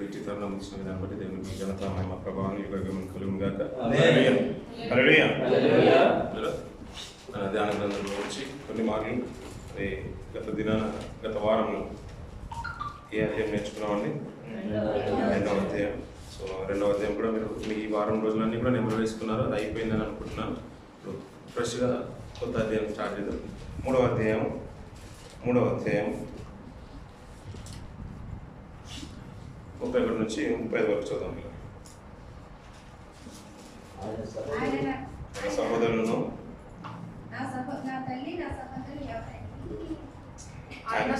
ఇచ్చి తరుణం ఇచ్చిన విధానం బట్టి దేవునికి ఘనత మహిమ ప్రభావం కలుగును గాక. ధ్యాన గ్రంథంలో వచ్చి కొన్ని మాటలు గత వారంలో ఏ అధ్యాయం నేర్చుకున్నామండి? 5వ అధ్యాయం. సో 2వ అధ్యాయం కూడా మీరు మీ ఈ వారం రోజులన్నీ కూడా నెంబర్ వేసుకున్నారు. అది అయిపోయిందని అనుకుంటున్నాను. ఇప్పుడు ఫ్రెష్గా కొత్త అధ్యాయం స్టార్ట్ చేద్దాం. 3వ అధ్యాయం 31 నుంచి 35 వరకు చూద్దాం.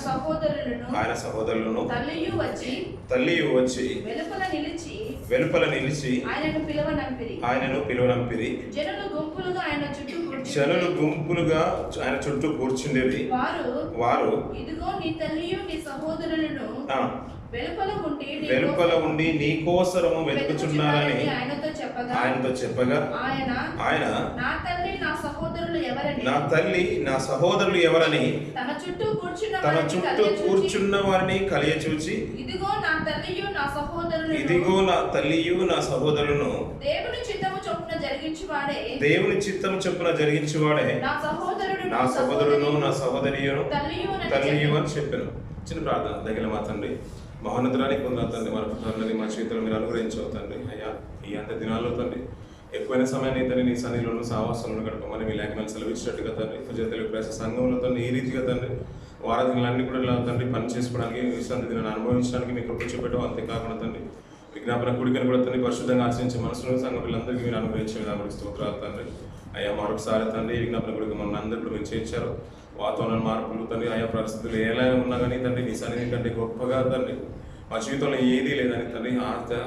సహోదరులను ఆయన సహోదరులను తల్లియు వచ్చి వెలుపల నిలిచి ఆయనను పిలువనంపిరి. జనులు గుంపులుగా ఆయన చుట్టూ కూర్చుండేది. వారు ఇదిగో నీ తల్లియు నీ సహోదరులను వెలుపల ఉండి నీ కోసరము వెతుకుచున్నారని ఆయనతో చెప్పగా ఆయన నా తల్లి నా సహోదరులు ఎవరని తన చుట్టూ కూర్చున్న వారిని కలియచూచి ఇదిగో నా తల్లియు నా సహోదరులను దేవుని చిత్తము చొప్పున జరిగించువాడే నా సహోదరును నా సహోదరియును తల్లియు అని చెప్పాను. చిన్న ప్రార్థన. దగ్గర మా తండ్రి మహోన్నతురానికి కొందరు తండ్రి మన మా చేతులు మీరు అనుగ్రహించవు తండ్రి. అయ్యా ఈ అంత దినాల్లో తండ్రి ఎక్కువైన సమయాన్ని తండ్రి నీ సన్నిధిలోను సావాసంలో గడపమని మీ లేఖనాలు సెలవిచ్చినట్టుగా తండ్రి పూజ తెలుగు ప్రేస సంఘంలో తండ్రి ఈ రీతిగా తండ్రి వారాదినాలన్నీ కూడా తండ్రి పని చేసుకోవడానికి విశ్రాంతి దినాన్ని అనుభవించడానికి మీ కృప చూపెట్టడం. అంతేకాకుండా తండ్రి విజ్ఞాపన కుడికని కూడా తండ్రి పరిశుద్ధంగా ఆశ్రయించే మనసును సంఘ పిల్లలందరికీ మీరు అనుగ్రహించే విధానం స్తోత్రాలు తండ్రి. అయ్యా మరొకసారి తండ్రి విజ్ఞాపన కుడికి మన అందరూ కూడా మీరు చేర్చారు. వాతావరణ మార్పులు తండ్రి ఆయా పరిస్థితులు ఎలా ఉన్నా కానీ తండ్రి నీ సన్నిధి కంటే గొప్పగా తండ్రి మా జీవితంలో ఏదీ లేదని తండ్రి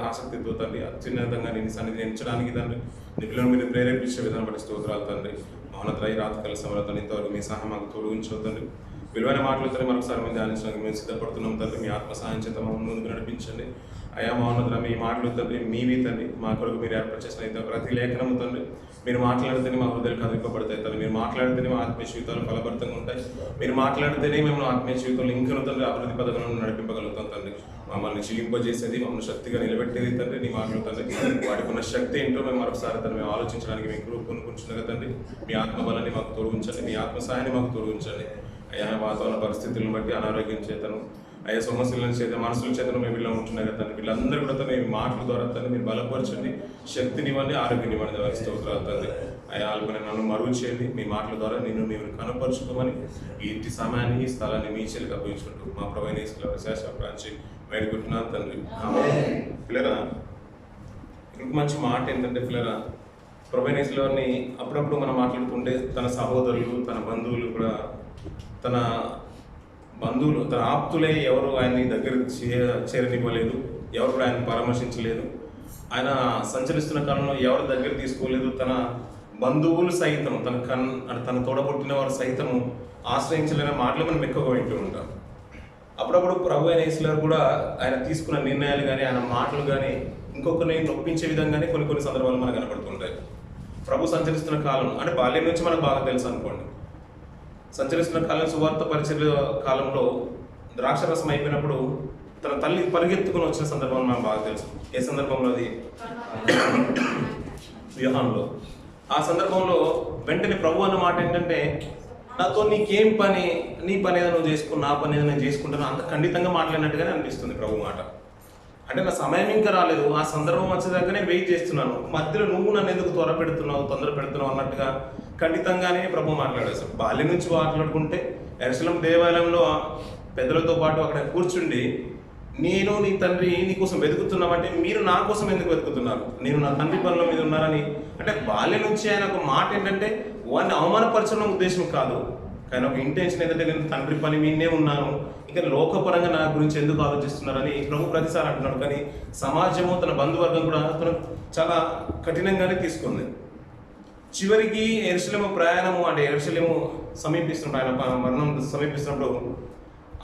ఆసక్తితో తండ్రి అత్యున్నతంగా నేను సన్నిధిని ఎంచడానికి తండ్రి నీ పిల్లలు మీరు ప్రేరేపించే విధానం బట్టి స్తోత్రాలు తండ్రి. మౌనత్రై రాతకాల సమరతో ఇంతవరకు మీ సహాయం మాకు తోడుగుంచవు తండ్రి. విలువైన మాటలు తండ్రి మరొకసారి మేము ధ్యానించడానికి మేము సిద్ధపడుతున్నాం తండ్రి. మీ ఆత్మ సహాయం చేత ముందుకు నడిపించండి. అయా మౌనత్ర మీ మాటలు తండ్రి మీవి తండ్రి మా కొరకు మీరు ఏర్పాటు చేసిన ప్రతి లేఖనము తండ్రి మీరు మాట్లాడితేనే మా హృదయాలు కదిలింపబడతాయి తండ్రి. మీరు మాట్లాడితేనే మా ఆత్మీయ జీవితాలు ఫలభరితంగా ఉంటాయి. మీరు మాట్లాడితేనే మేము ఆత్మీయ జీవితంలో ఇంకనూ తండ్రి అభివృద్ధి పథకాలను నడిపింపగలుగుతాం తండ్రి. మమ్మల్ని జీవింపజేసేది మమ్మల్ని శక్తిగా నిలబెట్టేది తండ్రి నీ మాటలు తండ్రి. వాటికి ఉన్న శక్తి ఏంటో మేము మరొకసారి తండ్రి మేము ఆలోచించడానికి మేము గ్రూప్ కొనుక్కుంటున్నాగా తండ్రి. మీ ఆత్మబలాన్ని మాకు తోడుగుంచండి. మీ ఆత్మ సహాయాన్ని మాకు తోడుగుంచండి. అయ్యా వాతావరణ పరిస్థితులను బట్టి అనారోగ్యం చేతను అయ్యా సమస్యల చేత మనసుల చేతను మేము వీళ్ళ ఉంటున్నాయి కదా తండ్రి. వీళ్ళందరూ కూడా మీ మాటల ద్వారా తండ్రి మీరు బలపరచండి, శక్తినివ్వండి, ఆరోగ్యాన్నివ్వండి. స్తోత్రాలు తండ్రి. అయ్యా ఆల్పని నన్ను మరుగు చేయండి. మీ మాటల ద్వారా నేను మీరు కనపరుచుకోమని ఈ ఇంటి సమయాన్ని ఈ స్థలాన్ని మీ చెల్లికి అప్పగించుకుంటూ మా ప్రవైన విశేష ప్రాంచి వేడుకుంటున్నాను తండ్రి. పిల్లరా ఇంకొక మంచి మాట ఏంటంటే పిల్లరా ప్రవైనేశ్వరుని అప్పుడప్పుడు మనం మాట్లాడుతుంటే తన సహోదరులు తన బంధువులు కూడా తన ఆప్తులే ఎవరు ఆయన్ని దగ్గర చేరనివ్వలేదు, ఎవరు కూడా ఆయన పరామర్శించలేదు. ఆయన సంచరిస్తున్న కాలంలో ఎవరు దగ్గర తీసుకోలేదు. తన బంధువులు సైతం తన తోడబుట్టిన వారు సైతము ఆశ్రయించలేని మాటలు మనం ఎక్కువగా వింటూ ఉంటాం. అప్పుడప్పుడు ప్రభు అయిన యేసువారు కూడా ఆయన తీసుకున్న నిర్ణయాలు కానీ ఆయన మాటలు కానీ ఇంకొకరిని నొప్పించే విధంగానే కొన్ని సందర్భాలు మనకు కనపడుతుంటాయి. ప్రభు సంచరిస్తున్న కాలం అంటే బాల్యం నుంచి మనకు బాగా తెలుసు అనుకోండి. సంచరిస్తున్న కాలం సువార్త పరిచర్య కాలంలో ద్రాక్షరసం అయిపోయినప్పుడు తన తల్లి పరిగెత్తుకుని వచ్చిన సందర్భం మనకు బాగా తెలుసు. ఏ సందర్భంలో? అది యోహానులో. ఆ సందర్భంలో వెంటనే ప్రభు అన్న మాట ఏంటంటే నాతో నీకేం పని, నీ పని ఏదో నువ్వు చేసుకో, నా పని ఏదో నేను చేసుకుంటాను. అంత ఖండితంగా మాట్లాడినట్టుగానే అనిపిస్తుంది ప్రభు మాట. అంటే నా సమయం ఇంకా రాలేదు, ఆ సందర్భం వచ్చేదాకా నేను వెయిట్ చేస్తున్నాను, మధ్యలో నువ్వు నన్ను ఎందుకు తొందర పెడుతున్నావు అన్నట్టుగా ఖండితంగానే ప్రభు మాట్లాడేశారు. బాల్యం నుంచి మాట్లాడుకుంటే యెరూషలేము దేవాలయంలో పెద్దలతో పాటు అక్కడ కూర్చుండి నేను నీ తండ్రి నీకోసం వెతుకుతున్నామంటే మీరు నా కోసం ఎందుకు వెతుకుతున్నారు, నేను నా తండ్రి పనుల మీద ఉన్నానని. అంటే బాల్యం నుంచి ఆయన ఒక మాట ఏంటంటే వాడిని అవమానపరచడం ఉద్దేశం కాదు, కానీ ఒక ఇంటెన్షన్ ఏంటంటే నేను తండ్రి పని మీదే ఉన్నాను, ఇంకా లోకపరంగా నా గురించి ఎందుకు ఆలోచిస్తున్నారని ప్రభు ప్రతిసారి అంటున్నాడు. కానీ సమాజము తన బంధువర్గం కూడా తను చాలా కఠినంగానే తీసుకుంది. చివరికి యెరూషలేము ప్రయాణము అంటే యెరూషలేము సమీపిస్తున్నప్పుడు ఆయన మరణం సమీపిస్తున్నప్పుడు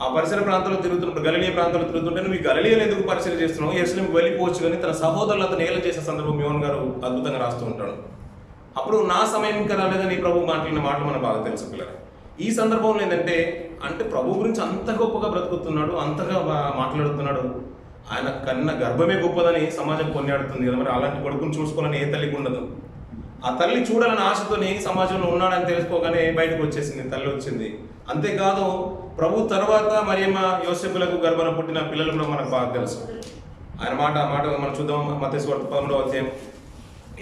ఆ పరిసర ప్రాంతాల్లో తిరుగుతున్నప్పుడు గలిలయ ప్రాంతాల్లో తిరుగుతుంటే నువ్వు ఈ గలిలయలో ఎందుకు పరిచయం చేస్తున్నావు, యెరూషలేముకి వెళ్ళిపోవచ్చు కానీ తన సహోదరులు అతను ఏలం చేసే సందర్భం యోహాను గారు అద్భుతంగా రాస్తూ ఉంటాడు. అప్పుడు నా సమయం ఇంకా రాలేదని ప్రభు మాట్లాడిన మాటలు మనకు బాగా తెలుసు పిల్లలు. ఈ సందర్భంలో ఏంటంటే అంటే ప్రభు గురించి అంత గొప్పగా బ్రతుకుతున్నాడు, అంతగా మాట్లాడుతున్నాడు. ఆయన కన్న గర్భమే గొప్పదని సమాజం కొనియాడుతుంది కదా. మరి అలాంటి కొడుకుని చూసుకోవాలని ఏ తల్లికి ఉండదు. ఆ తల్లి చూడాలని ఆశతోని సమాజంలో ఉన్నాడని తెలుసుకోగానే బయటకు వచ్చేసింది, తల్లి వచ్చింది. అంతేకాదు ప్రభు తర్వాత మరియమ్మ యోసేపులకు గర్భన పుట్టిన పిల్లలు కూడా మనకు బాగా తెలుసు. ఆయన మాట మనం చూద్దాం. మత్తయి సువార్త 11వ అధ్యాయం.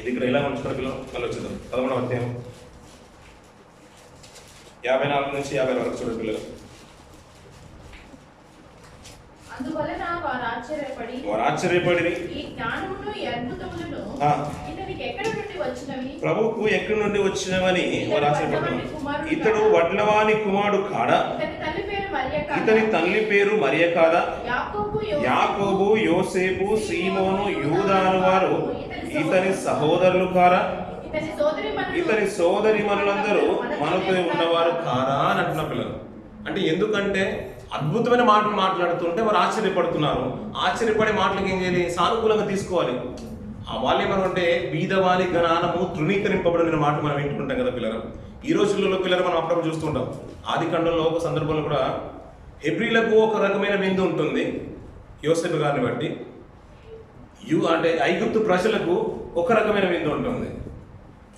ఇది ఇక్కడ ఎలా ఉంచుకున్న పిల్లలు మళ్ళీ చూద్దాం. 11వ అధ్యాయం 54 నుంచి 50 వరకు చూడండి పిల్లలు. అందువలన వారు ఆశ్చర్యపడి ఈ జ్ఞానమును ఈ అద్భుతములను ఇతనికి ఎక్కడి నుండి వచ్చినవి, ప్రభువుకు ఎక్కడి నుండి వచ్చినవని వారు ఆశ్చర్యపడ్డారు. ఇతడు వడ్లవాని కుమారుడు కాడా? ఇతని తల్లి పేరు మరియ కాదా? యాకోబు, యోసేపు, సీమోను, యూదాను వారు ఇతని సహోదరులు కారా? ఇతని సోదరిమణులందరూ మనతో ఉన్నవారు కారా అని అంటున్న పిల్లలు. అంటే ఎందుకంటే అద్భుతమైన మాటలు మాట్లాడుతుంటే వారు ఆశ్చర్యపడుతున్నారు. ఆశ్చర్యపడే మాటలకు ఏం చేయాలి? సానుకూలంగా తీసుకోవాలి. ఆ వాళ్ళు ఏమనుకుంటే బీదవారి జ్ఞానము తృణీకరింపబడిన మాట మనం వింటుంటాం కదా పిల్లలు. ఈ రోజుల్లో పిల్లలు మనం అప్పుడప్పుడు చూస్తుంటాం. ఆది కాండంలో ఒక సందర్భంలో కూడా హెబ్రీలకు ఒక రకమైన విందు ఉంటుంది యోసేపు గారిని బట్టి. అంటే ఐగుప్తు ప్రజలకు ఒక రకమైన విందు ఉంటుంది.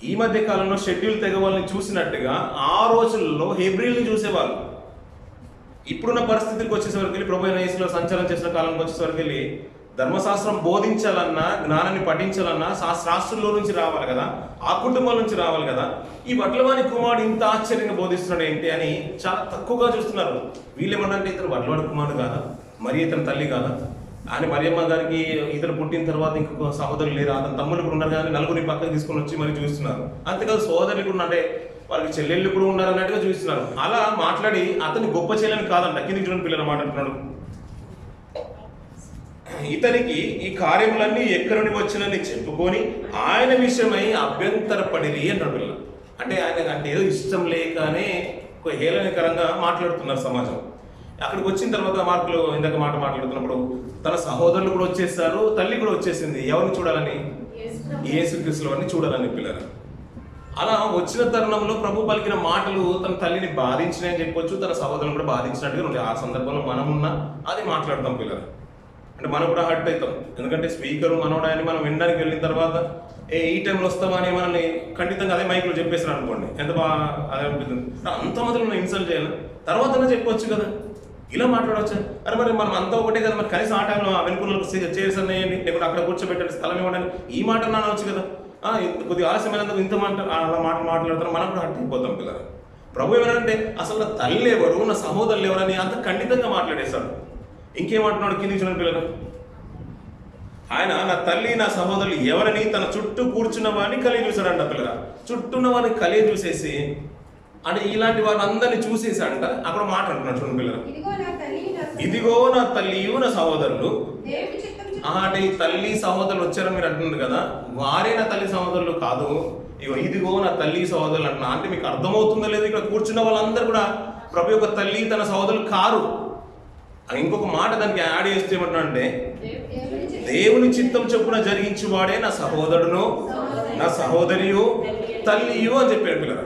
ఈ మధ్య కాలంలో షెడ్యూల్ తెగ వాళ్ళని చూసినట్టుగా ఆ రోజుల్లో హెబ్రీల్ని చూసేవాళ్ళు. ఇప్పుడున్న పరిస్థితికి వచ్చేసరికి వెళ్ళి ప్రభు అయిన యేసులో సంచారం చేసిన కాలంకి వచ్చేసరికి వెళ్ళి ధర్మశాస్త్రం బోధించాలన్నా, జ్ఞానాన్ని పఠించాలన్నా శాస్త్రుల్లో నుంచి రావాలి కదా, ఆ కుటుంబం నుంచి రావాలి కదా. ఈ వడ్లవాని కుమారుడు ఇంత ఆశ్చర్యంగా బోధిస్తున్నాడు ఏంటి అని చాలా తక్కువగా చూస్తున్నారు. వీళ్ళేమన్నంటే ఇతను వడ్లవాని కుమారుడు కాదా, మరి ఇతని తల్లి కాదా? ఆయన మరియమ్మ గారికి ఇతను పుట్టిన తర్వాత ఇంకొక సహోదరులు లేరు, అతని తమ్ముళ్ళు కూడా ఉన్నారు కానీ నలుగురిని పక్కన తీసుకొని వచ్చి మరి చూస్తున్నారు. అంతేకాదు సోదరులు కూడా అంటే వాళ్ళకి చెల్లెళ్ళు కూడా ఉన్నారు అన్నట్టుగా చూస్తున్నారు. అలా మాట్లాడి అతని గొప్ప చెల్లెని కాదంట. కింది చూడండి పిల్లలు మాట్లాడుతున్నాడు. ఇతనికి ఈ కార్యములన్నీ ఎక్కడి నుండి వచ్చినని చెప్పుకొని ఆయన విషయమై అభ్యంతరపడిరి అన్నాడు పిల్లలు. అంటే ఆయన అంటే ఏదో ఇష్టం లేకనే ఒక హేళనకరంగా మాట్లాడుతున్నారు సమాజం. అక్కడికి వచ్చిన తర్వాత మార్కులు ఇందాక మాట్లాడుతున్నప్పుడు తన సహోదరులు కూడా వచ్చేసారు, తల్లి కూడా వచ్చేసింది. ఎవరిని చూడాలని? యేసుక్రీస్తు వారిని చూడాలని పిల్లలు. అలా వచ్చిన తరుణంలో ప్రభు పలికిన మాటలు తన తల్లిని బాధించినాయని చెప్పొచ్చు, తన సహోదరులను కూడా బాధించినట్టుగా ఉంటాయి. ఆ సందర్భంలో మనమున్నా అది మాట్లాడతాం పిల్లలు. అంటే మనం కూడా హర్ట్ అవుతాం. ఎందుకంటే స్పీకరు మనోడాయని మనం వినడానికి వెళ్ళిన తర్వాత ఈ టైంలో వస్తామా అని మనల్ని ఖండితంగా అదే మైక్లో చెప్పేసారు అనుకోండి, ఎంత బాగా అదే అనిపిస్తుంది. అంతమందిలో మనం ఇన్సల్ట్ చేయాలి, తర్వాత చెప్పొచ్చు కదా, ఇలా మాట్లాడవచ్చు. అరే మరి మనం అంతా ఒకటే కదా, మరి కనీసం ఆ టైంలో వెనుకలకు చైర్స్ అన్నాయండి, లేకుంటే అక్కడ కూర్చోబెట్టండి, స్థలం ఇవ్వడానికి ఈ మాట అనవచ్చు కదా. కొద్దిగా ఆలస్యమైనందుకు ఇంత అలా మాట్లాడతారు, మనం కూడా హర్ట్ అయిపోతాం పిల్లలు. ప్రభు ఏమనంటే అసలు నా తల్లి ఎవరు, నా సహోదరులు ఎవరని అంత ఖండితంగా మాట్లాడేశాడు. ఇంకేమంటున్నాడు కిందికి చూడండి పిల్లలు. ఆయన నా తల్లి నా సహోదరులు ఎవరని తన చుట్టూ కూర్చున్న వాడిని కలిగి చూశాడంట పిల్లల. చుట్టూన్న వారిని కలిగి చూసేసి అంటే ఇలాంటి వారిని అందరినీ చూసేసాడంట. అక్కడ మాట్లాడుతున్నాడు చూడండి పిల్లలు. ఇదిగో నా తల్లియు నా సహోదరులు. అంటే ఈ తల్లి సహోదరులు వచ్చారని మీరు అంటున్నారు కదా, వారే నా తల్లి సహోదరులు కాదు. ఇదిగో నా తల్లి సహోదరులు అంటున్నా. అంటే మీకు అర్థమవుతుందో లేదు, ఇక్కడ కూర్చున్న వాళ్ళందరూ కూడా ప్రభు యొక్క తల్లి తన సహోదరులు కారు. ఇంకొక మాట దానికి యాడ్ చేస్తే ఏమంటున్నాడంటే దేవుని చిత్తం చొప్పున జరిగించువాడే నా సహోదరును, నా సహోదరియు, తల్లియు అని చెప్పాడు పిల్లలు.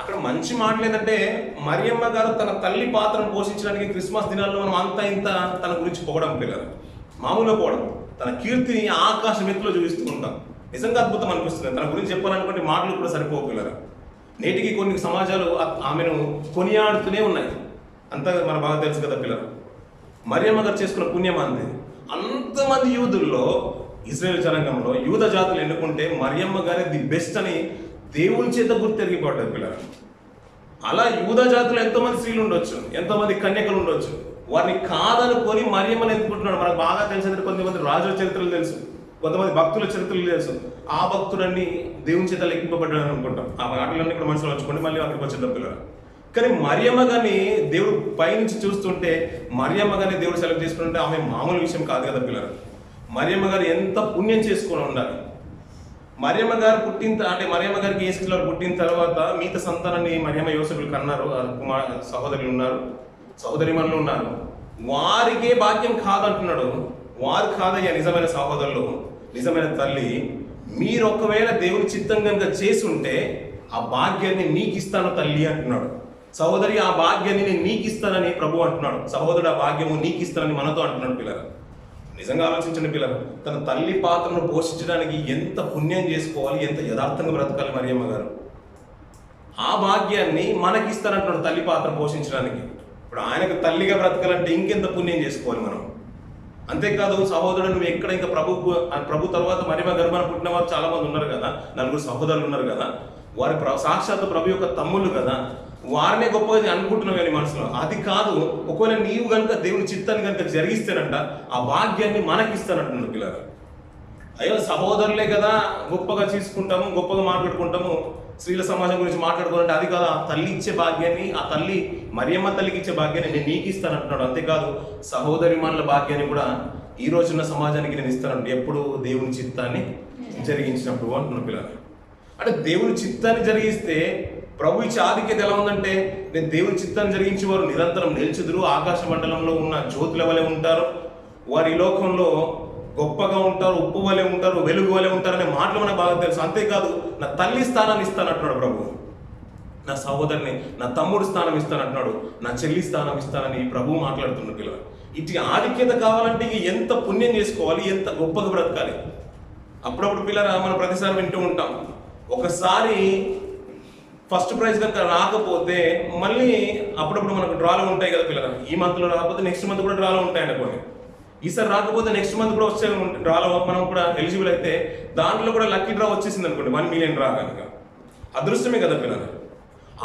అక్కడ మంచి మాటలు ఏంటంటే మరియమ్మ గారు తన తల్లి పాత్రను పోషించడానికి క్రిస్మస్ దినాల్లో మనం అంతా ఇంత తన గురించి పోవడం పిల్లలు, మామూలుగా పోవడం, తన కీర్తిని ఆకాశం ఎత్తులో చూపిస్తూ ఉంటాం. నిజంగా అద్భుతం అనిపిస్తుంది. తన గురించి చెప్పాలనుకుంటే మాటలు కూడా సరిపోవు పిల్లలు. నేటికి కొన్ని సమాజాలు ఆమెను కొనియాడుతూనే ఉన్నాయి. అంతా మనకు బాగా తెలుసు కదా పిల్లలు. మరియమ్మ గారు చేసుకున్న పుణ్యం అంది. అంతమంది యూదుల్లో ఇజ్రాయేల్ జనాంగంలో యూద జాతులు ఎన్నుకుంటే మరియమ్మ గారే ది బెస్ట్ అని దేవుని చేత గుర్తెరిగిపోతారు పిల్లలు. అలా యూద జాతులు ఎంతోమంది స్త్రీలు ఉండొచ్చు, ఎంతోమంది కన్యకలు ఉండొచ్చు, వారిని కాదనుకొని మరియమ్మని ఎన్నుకుంటున్నాడు. మనకు బాగా తెలిసింది కొంతమంది రాజుల చరిత్రలు తెలుసు, కొంతమంది భక్తుల చరిత్రలు తెలుసు. ఆ భక్తులన్నీ దేవుని చేత లెక్కింపబడ్డాడు అనుకుంటాం. ఆ మాటలన్నీ ఇక్కడ మనసులో వచ్చుకోండి, మళ్ళీ అక్కడికి వచ్చేద్దాం పిల్లలు. కానీ మరియమ్మ గారిని దేవుడు పైనుంచి చూస్తుంటే మరియమ్మ గారిని దేవుడు సెలెక్ట్ చేసుకుంటే ఆమె మామూలు విషయం కాదు కదా పిల్లలు. మరియమ్మ గారు ఎంత పుణ్యం చేసుకొని ఉండాలి. మరియమ్మ గారు మరియమ్మ గారికి యేసుక్రీస్తు పుట్టిన తర్వాత మిగతా సంతానాన్ని మరియమ్మ యోసేపులు కన్నారు. సహోదరులు ఉన్నారు, సహోదరిమణులు ఉన్నారు. వారికే భాగ్యం కాదంటున్నాడు. వారు కాదయ్యా నిజమైన సహోదరులు, నిజమైన తల్లి. మీరు ఒకవేళ దేవుని చిత్తం కనుక చేసి ఉంటే ఆ భాగ్యాన్ని నీకు ఇస్తాను తల్లి అంటున్నాడు. సహోదరి ఆ భాగ్యాన్ని నేను నీకు ఇస్తానని ప్రభు అంటున్నాడు. సహోదరుడు ఆ భాగ్యము నీకు ఇస్తానని మనతో అంటున్నాడు పిల్లలు. నిజంగా ఆలోచించండి పిల్లలు, తన తల్లి పాత్రను పోషించడానికి ఎంత పుణ్యం చేసుకోవాలి, ఎంత యథార్థంగా బ్రతకాలి మరియమ్మ గారు. ఆ భాగ్యాన్ని మనకి ఇస్తానంటున్నాడు తల్లి పాత్ర పోషించడానికి. ఇప్పుడు ఆయనకు తల్లిగా బ్రతకాలంటే ఇంకెంత పుణ్యం చేసుకోవాలి మనం. అంతేకాదు సహోదరుడు, నువ్వు ఎక్కడ ఇంకా ప్రభు తర్వాత మరియమ్మ గర్భాన పుట్టిన వారు చాలా మంది ఉన్నారు కదా, 4 సహోదరులు ఉన్నారు కదా, వారి సాక్షాత్తు ప్రభు యొక్క తమ్ముళ్ళు కదా, వారినే గొప్పగా అనుకుంటున్నావు కానీ మనసులో. అది కాదు, ఒకవేళ నీవు కనుక దేవుని చిత్తాన్ని కనుక జరిగిస్తేనంట ఆ భాగ్యాన్ని మనకిస్తానంటున్నాడు పిల్లలు. అయ్యో సహోదరులే కదా గొప్పగా తీసుకుంటాము, గొప్పగా మాట్లాడుకుంటాము, స్త్రీల సమాజం గురించి మాట్లాడుకోవాలంటే అది కాదు, ఆ తల్లి ఇచ్చే భాగ్యాన్ని, ఆ తల్లి మరియమ్మ తల్లికి ఇచ్చే భాగ్యాన్ని నేను నీకు ఇస్తానంటున్నాడు. అంతేకాదు సహోదరి మనల భాగ్యాన్ని కూడా ఈ రోజున్న సమాజానికి నేను ఇస్తానంటు. ఎప్పుడు దేవుని చిత్తాన్ని జరిగించినప్పుడు అంటున్నాడు పిల్లలు. అంటే దేవుని చిత్తాన్ని జరిగిస్తే ప్రభు ఇచ్చే ఆధిక్యత ఎలా ఉందంటే, నేను దేవుని చిత్తాన్ని జరిగించి వారు నిరంతరం నిలిచెదురు, ఆకాశ మండలంలో ఉన్న జ్యోతుల వలె ఉంటారు, వారి లోకంలో గొప్పగా ఉంటారు, ఉప్పు వలె ఉంటారు, వెలుగు వలె ఉంటారు అనే మాటలు మనకు బాగా తెలుసు. అంతేకాదు నా తల్లి స్థానాన్ని ఇస్తానంటున్నాడు ప్రభు, నా సహోదరిని, నా తమ్ముడు స్థానం ఇస్తానంటున్నాడు, నా చెల్లి స్థానం ఇస్తానని ప్రభు మాట్లాడుతున్నాడు పిల్లలు. ఇటు ఆధిక్యత కావాలంటే ఎంత పుణ్యం చేసుకోవాలి, ఎంత గొప్పగా బ్రతకాలి. అప్పుడప్పుడు పిల్లలు మనం ప్రతిసారి వింటూ ఉంటాం, ఒకసారి ఫస్ట్ ప్రైజ్ కనుక రాకపోతే మళ్ళీ అప్పుడప్పుడు మనకు డ్రాలో ఉంటాయి కదా పిల్లలు. ఈ మంత్లో రాకపోతే నెక్స్ట్ మంత్ కూడా డ్రాలో ఉంటాయండి కొన్ని. ఈసారి రాకపోతే నెక్స్ట్ మంత్ కూడా వచ్చే డ్రాలో మనం కూడా ఎలిజిబుల్ అయితే దాంట్లో కూడా లక్కీ డ్రా వచ్చేసింది అనుకోండి, 1 మిలియన్ డ్రా కనుక. అదృష్టమే కదా పిల్లలు.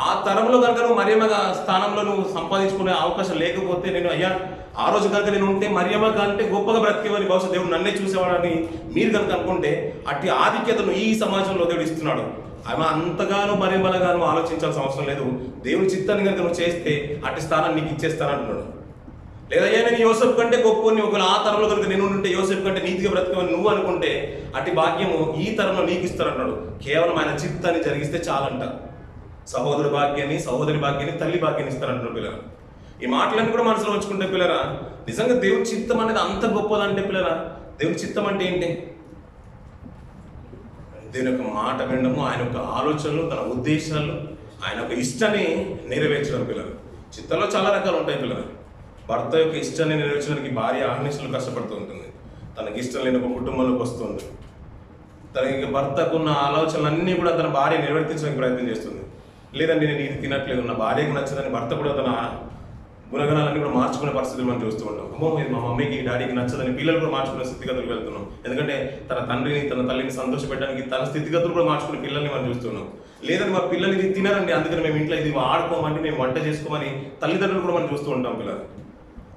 ఆ తరంలో కనుక నువ్వు మరియమ్మ స్థానంలో నువ్వు సంపాదించుకునే అవకాశం లేకపోతే, నేను అయ్యా ఆ రోజు కనుక నేను ఉంటే మరియమ్మ కంటే గొప్పగా బ్రతికేవాని, బహుశా దేవుడు నన్నే చూసేవాడని మీరు కనుక అనుకుంటే, అట్టి ఆధిక్యతను ఈ సమాజంలో దేవుడు ఇస్తున్నాడు. ఆమె అంతగానో మరియమ్మగాను ఆలోచించాల్సిన అవసరం లేదు. దేవుని చిత్తాన్ని కనుక నువ్వు చేస్తే అట్టి స్థానాన్ని నీకు ఇచ్చేస్తానంటున్నాడు. లేదయ్యా నేను యోసేపు కంటే గొప్పని, ఒకవేళ ఆ తరంలో కనుక నేను ఉంటే యోసేపు కంటే నీతిగా బ్రతకమని నువ్వు అనుకుంటే అట్టి భాగ్యము ఈ తరంలో నీకు ఇస్తానంటున్నాడు. కేవలం ఆయన చిత్తాన్ని జరిగిస్తే చాలంట. సహోదరు భాగ్యాన్ని, సహోదరి భాగ్యాన్ని, తల్లి భాగ్యాన్ని ఇస్తానంటున్నాడు పిల్లరా. ఈ మాటలన్నీ కూడా మనసులో ఉంచుకుంటే పిల్లరా, నిజంగా దేవుని చిత్తం అనేది అంత గొప్పదంటే పిల్లరా, దేవుని చిత్తం అంటే ఏంటి? దేవుని యొక్క మాట వినడము, ఆయన యొక్క ఆలోచనలు, తన ఉద్దేశాలు, ఆయన యొక్క ఇష్టాన్ని నెరవేర్చడం పిల్లలు. చిత్తంలో చాలా రకాలు ఉంటాయి పిల్లలు. భర్త యొక్క ఇష్టాన్ని నెరవేర్చడానికి భార్య ఆహ్నిశలు కష్టపడుతూ ఉంటుంది, తనకి ఇష్టం లేని ఒక కుటుంబంలోకి వస్తుంది. తనకి భర్తకున్న ఆలోచనలన్నీ కూడా తన భార్య నిర్వర్తించడానికి ప్రయత్నం చేస్తుంది. లేదండి నేను ఇది తినట్లేదు, నా భార్యకు నచ్చదని భర్త కూడా తన గుణగణాలన్నీ కూడా మార్చుకునే పరిస్థితులు మనం చూస్తూ ఉంటాం. అమ్మో ఇది మా మమ్మీకి డాడీకి నచ్చదని పిల్లలు కూడా మార్చుకునే స్థితిగతులు వెళ్తున్నాం. ఎందుకంటే తన తండ్రిని, తన తల్లిని సంతోషపెట్టడానికి తన స్థితిగతులు కూడా మార్చుకునే పిల్లల్ని మనం చూస్తున్నాం. లేదని మా పిల్లలు ఇది తినరండి, అందుకని మేము ఇంట్లో ఇది ఆడుకోమని, మేము వంట చేసుకోమని తల్లిదండ్రులు కూడా మనం చూస్తూ ఉంటాం పిల్లలు.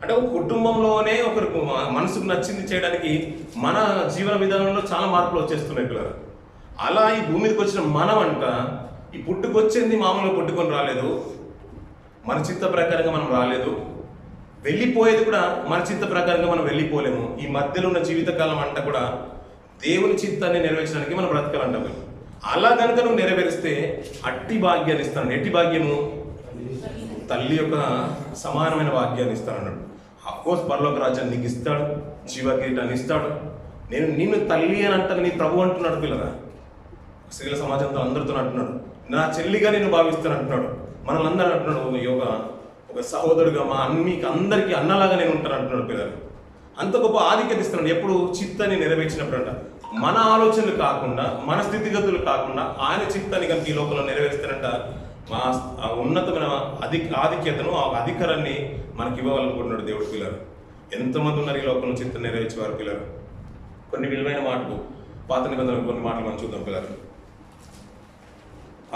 అంటే ఒక కుటుంబంలోనే ఒకరికి మనసుకు నచ్చింది చేయడానికి మన జీవన విధానంలో చాలా మార్పులు వచ్చేస్తున్నాయి పిల్లలు. అలా ఈ భూమి మీదకి వచ్చిన మనం అంట, ఈ పుట్టుకొచ్చింది మామూలుగా పుట్టుకొని రాలేదు, మన చిత్త ప్రకారంగా మనం రాలేదు, వెళ్ళిపోయేది కూడా మన చిత్త ప్రకారంగా మనం వెళ్ళిపోలేము. ఈ మధ్యలో ఉన్న జీవితకాలం అంట కూడా దేవుని చిత్తాన్ని నెరవేర్చడానికి మనం బ్రతకాలంటాం. అలా కనుక నువ్వు నెరవేరిస్తే అట్టి భాగ్యాన్ని ఇస్తాను. ఎట్టి భాగ్యము? తల్లి యొక్క సమానమైన భాగ్యాన్ని ఇస్తానన్నాడు. అఫ్కోర్స్ పరలోక రాజ్యాన్ని నీకు ఇస్తాడు, జీవకిరీటాన్ని ఇస్తాడు. నేను నిన్ను తల్లి అని అంటాను, నీ ప్రభు అంటున్నాడు పిల్లరా. స్త్రీల సమాజంతో అందరితో అంటున్నాడు, నా చెల్లిగా నేను భావిస్తాను అంటున్నాడు. మనల్ని అందరూ అంటున్నాడు, ఒక సహోదరుడుగా మా మీకు అందరికీ అన్నలాగా నేను ఉంటాను అంటున్నాడు పిల్లలు. అంత గొప్ప ఆధిక్యత ఇస్తున్నాడు. ఎప్పుడు? చిత్తాన్ని నెరవేర్చినప్పుడు అంట. మన ఆలోచనలు కాకుండా, మన స్థితిగతులు కాకుండా ఆయన చిత్తాన్ని కనుక ఈ లోకంలో నెరవేరుస్తానంట, మా ఉన్నతమైన ఆధిక్యతను, ఆ అధికారాన్ని మనకి ఇవ్వాలనుకుంటున్నాడు దేవుడు పిల్లలు. ఎంతమంది ఉన్నారు ఈ లోకంలో చిత్తం నెరవేర్చేవారు పిల్లలు? కొన్ని విలువైన మాటలు, పాత నిబంధనలు కొన్ని మాటలు మనం చూద్దాం పిల్లలు.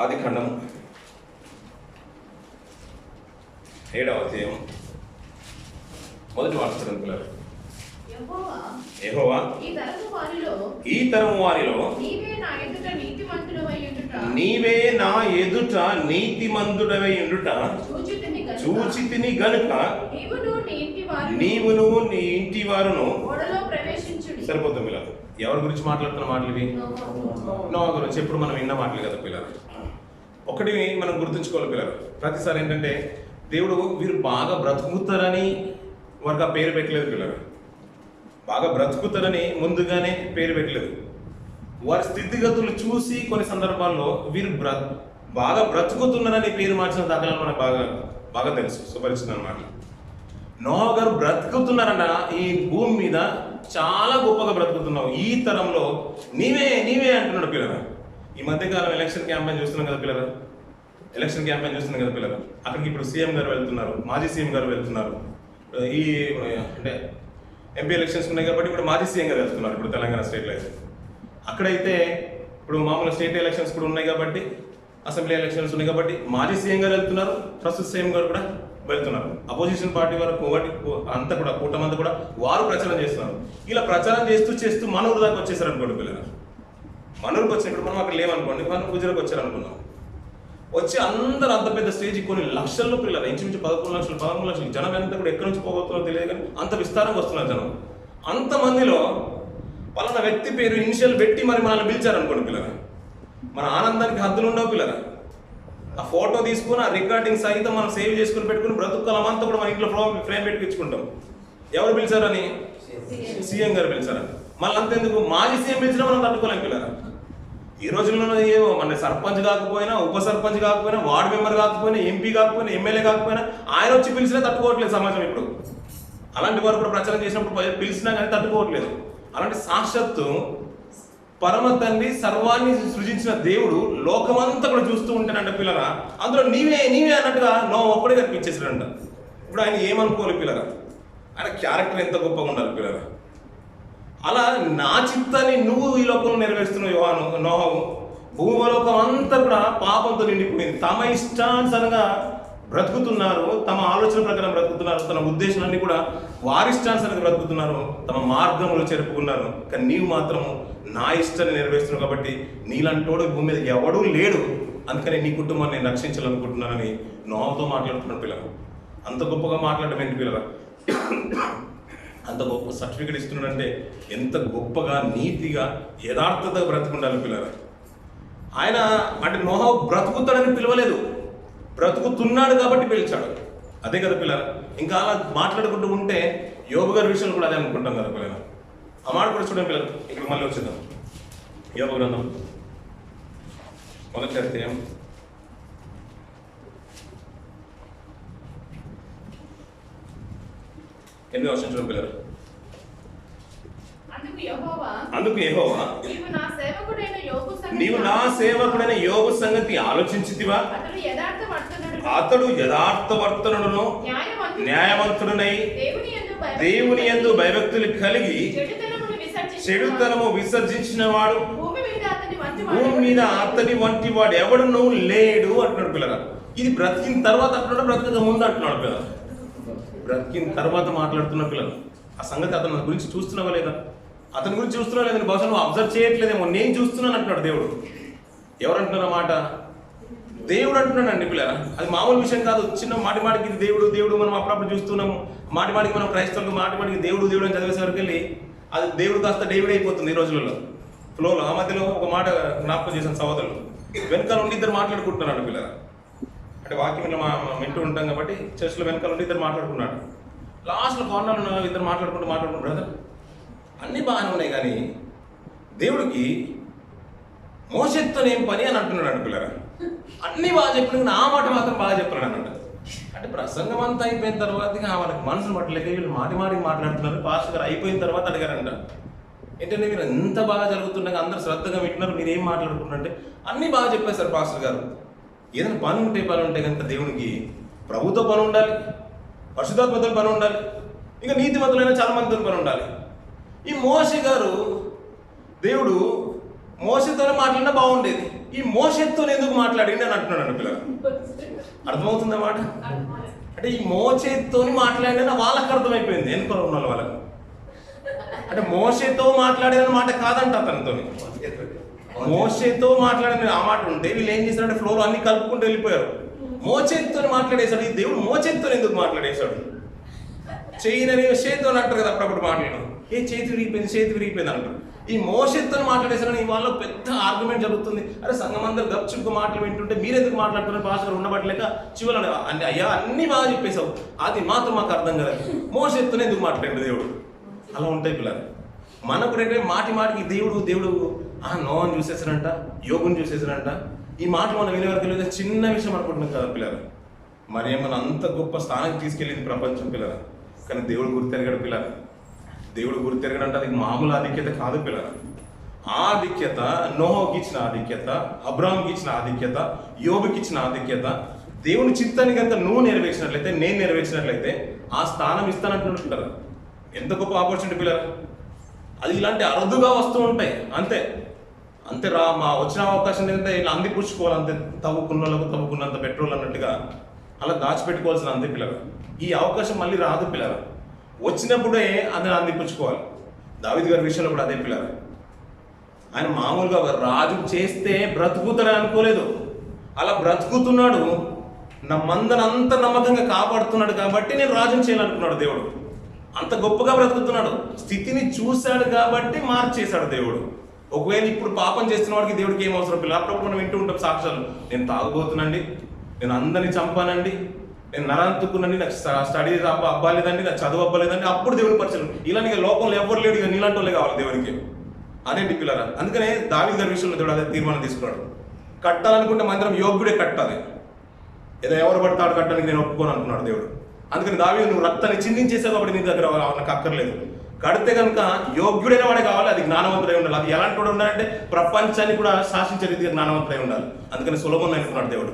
ఆదికాండం 7వ అధ్యాయం మొదటి మాట చదవండి పిల్లలు. యెహోవా ఈ తరము వారిలో నీవే నా ఎదుట నీతిమంతుడవై ఉండుట చూచితిని గనుక నీవును నీ ఇంటి వారును. సరిపోతుంది పిల్లలు. ఎవరి గురించి మాట్లాడుతున్న మాటలు ఇవి? నోవా గురించి. ఎప్పుడు మనం విన్న మాటలు కదా పిల్లలు. ఒకటి మనం గుర్తుంచుకోవాలి పిల్లలు, ప్రతిసారి ఏంటంటే దేవుడు వీరు బాగా బ్రతుకుతారని వారికి ఆ పేరు పెట్టలేదు పిల్లలు. బాగా బ్రతుకుతారని ముందుగానే పేరు పెట్టలేదు. వారి స్థితిగతులు చూసి కొన్ని సందర్భాల్లో వీరు బాగా బ్రతుకుతున్నారని పేరు మార్చిన దాఖలాలు మనకు బాగా తెలుసు, సుపరిచితం అన్నమాట. నోహ గారు బ్రతుకుతున్నారంట ఈ భూమి మీద, చాలా గొప్పగా బ్రతుకుతున్నావు. ఈ తరంలో నీవే అంటున్నాడు పిల్లరా. ఈ మధ్యకాలం ఎలక్షన్ క్యాంపెయిన్ చూస్తున్నాం కదా పిల్లరా, ఎలక్షన్ క్యాంపెయిన్ చూస్తున్నాం కదా పిల్లరా. అక్కడికి ఇప్పుడు సీఎం గారు వెళ్తున్నారు, మాజీ సీఎం గారు వెళ్తున్నారు. ఈ అంటే ఎంపీ ఎలక్షన్స్ ఉన్నాయి కాబట్టి ఇప్పుడు మాజీ సీఎం గారు వెళ్తున్నారు ఇప్పుడు తెలంగాణ స్టేట్లో అయితే. అక్కడైతే ఇప్పుడు మామూలు స్టేట్ ఎలక్షన్స్ కూడా ఉన్నాయి కాబట్టి, అసెంబ్లీ ఎలక్షన్స్ ఉన్నాయి కాబట్టి మాజీ సీఎం గారు వెళ్తున్నారు, ప్రస్తుత సీఎం గారు కూడా వెళ్తున్నారు. అపోజిషన్ పార్టీ వరకు అంతా కూడా కూటమంతా కూడా వారు ప్రచారం చేస్తున్నారు. ఇలా ప్రచారం చేస్తూ మనూరు దాకా వచ్చేసారు అనుకోండి పిల్లలు. మనూరుకి వచ్చినప్పుడు మనం అక్కడ లేవనుకోండి, మనం గుజరాత్ వచ్చారు అనుకున్నాం. వచ్చి అందరూ అంత పెద్ద స్టేజ్ కొన్ని లక్షల్లో పిల్లలు, ఇంచుమించు 11 లక్షలు 13 లక్షలు జనం ఎంత కూడా ఎక్కడి నుంచి పోగొస్తున్నారో తెలియదు కానీ అంత విస్తారంగా వస్తున్నారు జనం. అంతమందిలో పలానా వ్యక్తి పేరు ఇనిషియల్ పెట్టి మరి మనల్ని పిలిచారనుకోండి పిల్లలు, మన ఆనందానికి హద్దులు ఉండవు పిల్లలు. ఆ ఫోటో తీసుకుని ఆ రికార్డింగ్ సహితం మనం సేవ్ చేసుకుని పెట్టుకుని బ్రతుకులమంతా కూడా మన ఇంట్లో ఫ్రేమ్ పెట్టుకుంటాం. ఎవరు పిలిచారని? సీఎం గారు పిలిచారని. మళ్ళీ అంతెందుకు మాజీ సీఎం పిలిచినా మనం తట్టుకోలేం పిల్లలు. ఈ రోజుల్లో ఏమో మన సర్పంచ్ కాకపోయినా, ఉప సర్పంచ్ కాకపోయినా, వార్డు మెంబర్ కాకపోయినా, ఎంపీ కాకపోయినా, ఎమ్మెల్యే కాకపోయినా ఆయన వచ్చి పిలిచినా తట్టుకోవట్లేదు సమాజం ఇప్పుడు. అలాంటి వారు కూడా ప్రచారం చేసినప్పుడు పిలిచినా కానీ తట్టుకోవట్లేదు. అలాంటి సాక్షాత్తు పరమ తండ్రి సర్వాన్ని సృజించిన దేవుడు లోకమంతా కూడా చూస్తూ ఉంటాడంట పిల్లరా. అందులో నీవే అన్నట్టుగా ఒక్కడే కనిపించేసాడంట. ఇప్పుడు ఆయన ఏమనుకోవాలి పిల్లరా, ఆయన క్యారెక్టర్ ఎంత గొప్పగా ఉండాలి పిల్లరా. అలా నా చిత్తాన్ని నువ్వు ఈ లోకంలో నెరవేరుస్తున్నావు నోహవు. భూమలోకం అంతా కూడా పాపంతో నిండిపోయింది. తమ ఇష్టానుసారంగా బ్రతుకుతున్నారు, తమ ఆలోచన ప్రకారం బ్రతుకుతున్నారు, తన ఉద్దేశాలన్నీ కూడా వారి ఇష్టానుసారంగా బ్రతుకుతున్నారు, తమ మార్గంలో చెరుపుకున్నారు. కానీ నీవు మాత్రము నా ఇష్టాన్ని నెరవేరుస్తున్నావు కాబట్టి నీలాంటోడు భూమి మీద ఎవడూ లేడు, అందుకని నీ కుటుంబాన్ని నేను రక్షించాలనుకుంటున్నానని నోహతో మాట్లాడుతున్నాడు పిల్లలు. అంత గొప్పగా మాట్లాడడం ఏంటి పిల్లరా, అంత గొప్ప సర్టిఫికేట్ ఇస్తున్నాడంటే ఎంత గొప్పగా నీతిగా యథార్థతగా బ్రతుకుండాలి పిల్లరా. ఆయన అంటే నోహ బ్రతుకుతాడని పిలవలేదు, బ్రతుకుతున్నాడు కాబట్టి పిలిచాడు. అదే కదా పిల్లరా. ఇంకా అలా మాట్లాడుకుంటూ ఉంటే యోబు గారి విషయంలో కూడా అదే అనుకుంటాం కదా పిల్లలు. ఆ మాట కూడా చూడండి పిల్లలు. ఇప్పుడు మళ్ళీ వచ్చిందాం యోబు గ్రంథం మొదటి అధ్యాయం 8వ వచనం చూడండి పిల్లలు. అందుకు యెహోవా నీవు నా సేవకుడైన యోబు సంగతి ఆలోచించితివా? అతడు యథార్థవర్తనుడును న్యాయవంతుడునై దేవుని యందు భయభక్తులు కలిగి చెడుతనము విసర్జించిన వాడు భూమి మీద అతని వంటి వాడు ఎవడునూ లేడు అంటున్నాడు పిల్లగా. ఇది బ్రతికిన తర్వాత అంటున్నాడు, బ్రతకక ముందు అంటున్నాడు పిల్లలు. బ్రతికిన తర్వాత మాట్లాడుతున్న పిల్లలు. ఆ సంగతి అతని గురించి చూస్తున్నావా లేదా? అతని గురించి చూస్తున్నావా లేదని బహుశా నువ్వు అబ్జర్వ్ చేయట్లేదేమో. నేను చూస్తున్నాను అంటున్నాడు దేవుడు. ఎవరు అంటున్నారు మాట? దేవుడు అంటున్నాడండి పిల్లలు. అది మామూలు విషయం కాదు. చిన్న మాటికి ఇది దేవుడు మనం అప్పుడప్పుడు చూస్తున్నాము. మాటికి మనం క్రైస్తవులు మాటికి దేవుడు అని చదివేసరికి వెళ్ళి అది దేవుడు కాస్త డేవిడ్ అయిపోతుంది ఈ రోజులలో ఫ్లోలో. ఆ మధ్యలో ఒక మాట జ్ఞాపకం చేసిన సహోదరులు వెనకాల ఉండి ఇద్దరు మాట్లాడుకుంటున్నాడు పిల్లలు. అంటే వాక్యంలో వింటూ ఉంటాం కాబట్టి చర్చిలో వెనకాల ఉండి ఇద్దరు మాట్లాడుకున్నాడు. లాస్ట్లో కార్నర్లో ఇద్దరు మాట్లాడుకుంటూ బ్రదర్ అన్నీ బాగానే ఉన్నాయి కానీ దేవుడికి మోషేతో ఏం పని అని అంటున్నాడు పిల్లరా. అన్నీ బాగా చెప్పిన ఆ మాట మాత్రం బాగా చెప్పాడు అన్నట్టు. అంటే ప్రసంగం అంతా అయిపోయిన తర్వాత వాళ్ళకి మనసును పట్టలేక వీళ్ళు మాటికి మాట్లాడుతున్నారు. పాస్టర్ గారు అయిపోయిన తర్వాత అడిగారంట, ఏంటంటే మీరు ఎంత బాగా జరుగుతుండగా అందరూ శ్రద్ధగా వింటున్నారు, మీరు ఏం మాట్లాడుకుంటారంటే అన్నీ బాగా చెప్పేశారు పాస్టర్ గారు. ఏదైనా పని ఉంటే కనుక దేవునికి ప్రభుత్వ పని ఉండాలి, పరిశుద్ధాత్మతో పని ఉండాలి, ఇంకా నీతిమంతులైన చాలా మందితో పని ఉండాలి. ఈ మోషే గారు దేవుడు మోషేతోనే మాట్లాడినా బాగుండేది, ఈ మోషేతో ఎందుకు మాట్లాడింది అని అంటున్నాడు పిల్లలు. అర్థమవుతుందా మాట? అంటే ఈ మోషేతోని మాట్లాడిన వాళ్ళకి అర్థమైపోయింది, వెనుక ఉన్న వాళ్ళకి. అంటే మోషేతో మాట్లాడిన మాట కాదంట అతనితో. మోషేతో మాట్లాడిన ఆ మాట ఉంటే వీళ్ళు ఏం చేశారంటే ఫ్లోలో అన్ని కలుపుకుంటూ వెళ్ళిపోయారు. మోషేతో మాట్లాడేశాడు. ఈ దేవుడు మోషేతో ఎందుకు మాట్లాడేశాడు? చెయ్యినని చేతితో అంటారు కదా అప్పుడప్పుడు మాట్లాడు, ఏ చేతి విరిగిపోయింది అంటారు. ఈ మోషేతో మాట్లాడేశారని వాళ్ళ పెద్ద ఆర్గ్యుమెంట్ జరుగుతుంది. అరే సంఘం అందరూ గప్చుకు మాటలు వింటుంటే మీరెందుకు మాట్లాడుతున్నారు? భాషలు ఉండబట్టలేక చివరి అయ్యా అన్ని బాగా చెప్పేశావు, అది మాత్రం మాకు అర్థం కదా, మోషేతోనే ఎందుకు మాట్లాడాడు దేవుడు? అలా ఉంటాయి పిల్లలు. మనకు రేటే మాటికి దేవుడు నోహను చూసేసారంట, యోగుని చూసేసారంట. ఈ మాట మనం వినే వరకు తెలియదు, చిన్న విషయం అనుకుంటున్నాం కదా పిల్లలు. మరి ఏమన్నా అంత గొప్ప స్థానానికి తీసుకెళ్ళింది ప్రపంచం పిల్లలు. కానీ దేవుడు గుర్తెరగడు పిల్లలు. దేవుడు గుర్తెరగడు అంటే అది మామూలు ఆధిక్యత కాదు పిల్లలు. ఆ ఆధిక్యత నోహోకి ఇచ్చిన ఆధిక్యత, అబ్రాహాంకి ఇచ్చిన ఆధిక్యత, యోబుకి ఇచ్చిన ఆధిక్యత, దేవుని చిత్తానికి కనుక నువ్వు నెరవేర్చినట్లయితే, నేను నెరవేర్చినట్లయితే ఆ స్థానం ఇస్తానంటున్నారు. ఎంత గొప్ప ఆపర్చునిటీ పిల్లలు. అది ఇలాంటి అరుదుగా వస్తూ ఉంటాయి. అంతే అంతే మా వచ్చిన అవకాశం ఏంటంటే ఇలా అందిపుచ్చుకోవాలి. అంతే తవ్వుకున్న వాళ్ళకు తవ్వుకున్నంత పెట్రోల్ అన్నట్టుగా అలా దాచిపెట్టుకోవాల్సిన అంతే పిల్లలు. ఈ అవకాశం మళ్ళీ రాదు పిల్లలు. వచ్చినప్పుడే అది అందిపుచ్చుకోవాలి. దావీదు గారి విషయంలో కూడా అదే పిల్లలు. ఆయన మామూలుగా రాజు చేస్తే బ్రతుకుతాడని అనుకోలేదు. అలా బ్రతుకుతున్నాడు. నా మందనంత నమ్మకంగా కాపాడుతున్నాడు కాబట్టి నేను రాజుని చేయాలనుకున్నాడు దేవుడు. అంత గొప్పగా బ్రతుకుతున్నాడు. స్థితిని చూశాడు కాబట్టి మార్చేశాడు దేవుడు. ఒకవేళ ఇప్పుడు పాపం చేస్తున్న వాడికి దేవుడికి ఏం అవసరం పిల్లలు? అప్పుడప్పుడు మనం వింటూ ఉంటాం సాక్ష్యాలు. నేను తాగుబోతున్నాండి, నేను అందరినీ చంపానండి, నేను నరాంతుకునండి, నాకు స్టడీ అవ్వలేదండి, నాకు చదువు అవ్వలేదండి. అప్పుడు దేవుని పరిచయం. ఇలాంటి లోకంలో ఎవరు లేడు, ఇక నీలాంటి వాళ్ళే కావాలి దేవునికి. అదేంటి పిల్లరా? అందుకనే దావీదు గారి విషయంలో దేవుడు అదే తీర్మానం తీసుకున్నాడు. కట్టాలనుకుంటే మందిరం యోగ్యుడే కట్టాలి. ఏదో ఎవరు పడతాడు కట్టడానికి నేను ఒప్పుకోను అనుకున్నాడు దేవుడు. అందుకని దావీదు నువ్వు రక్తాన్ని చిందించేసావు కాబట్టి నీ దగ్గర నాకు అక్కర్లేదు. కడితే కనుక యోగ్యుడైన వాడే కావాలి. అది జ్ఞానవంతుడై ఉండాలి. అది ఎలాంటి వాడు ఉండాలంటే ప్రపంచాన్ని కూడా శాసించే రీతిగా జ్ఞానవంతుడై ఉండాలి. అందుకని సొలొమోను అనుకున్నాడు దేవుడు.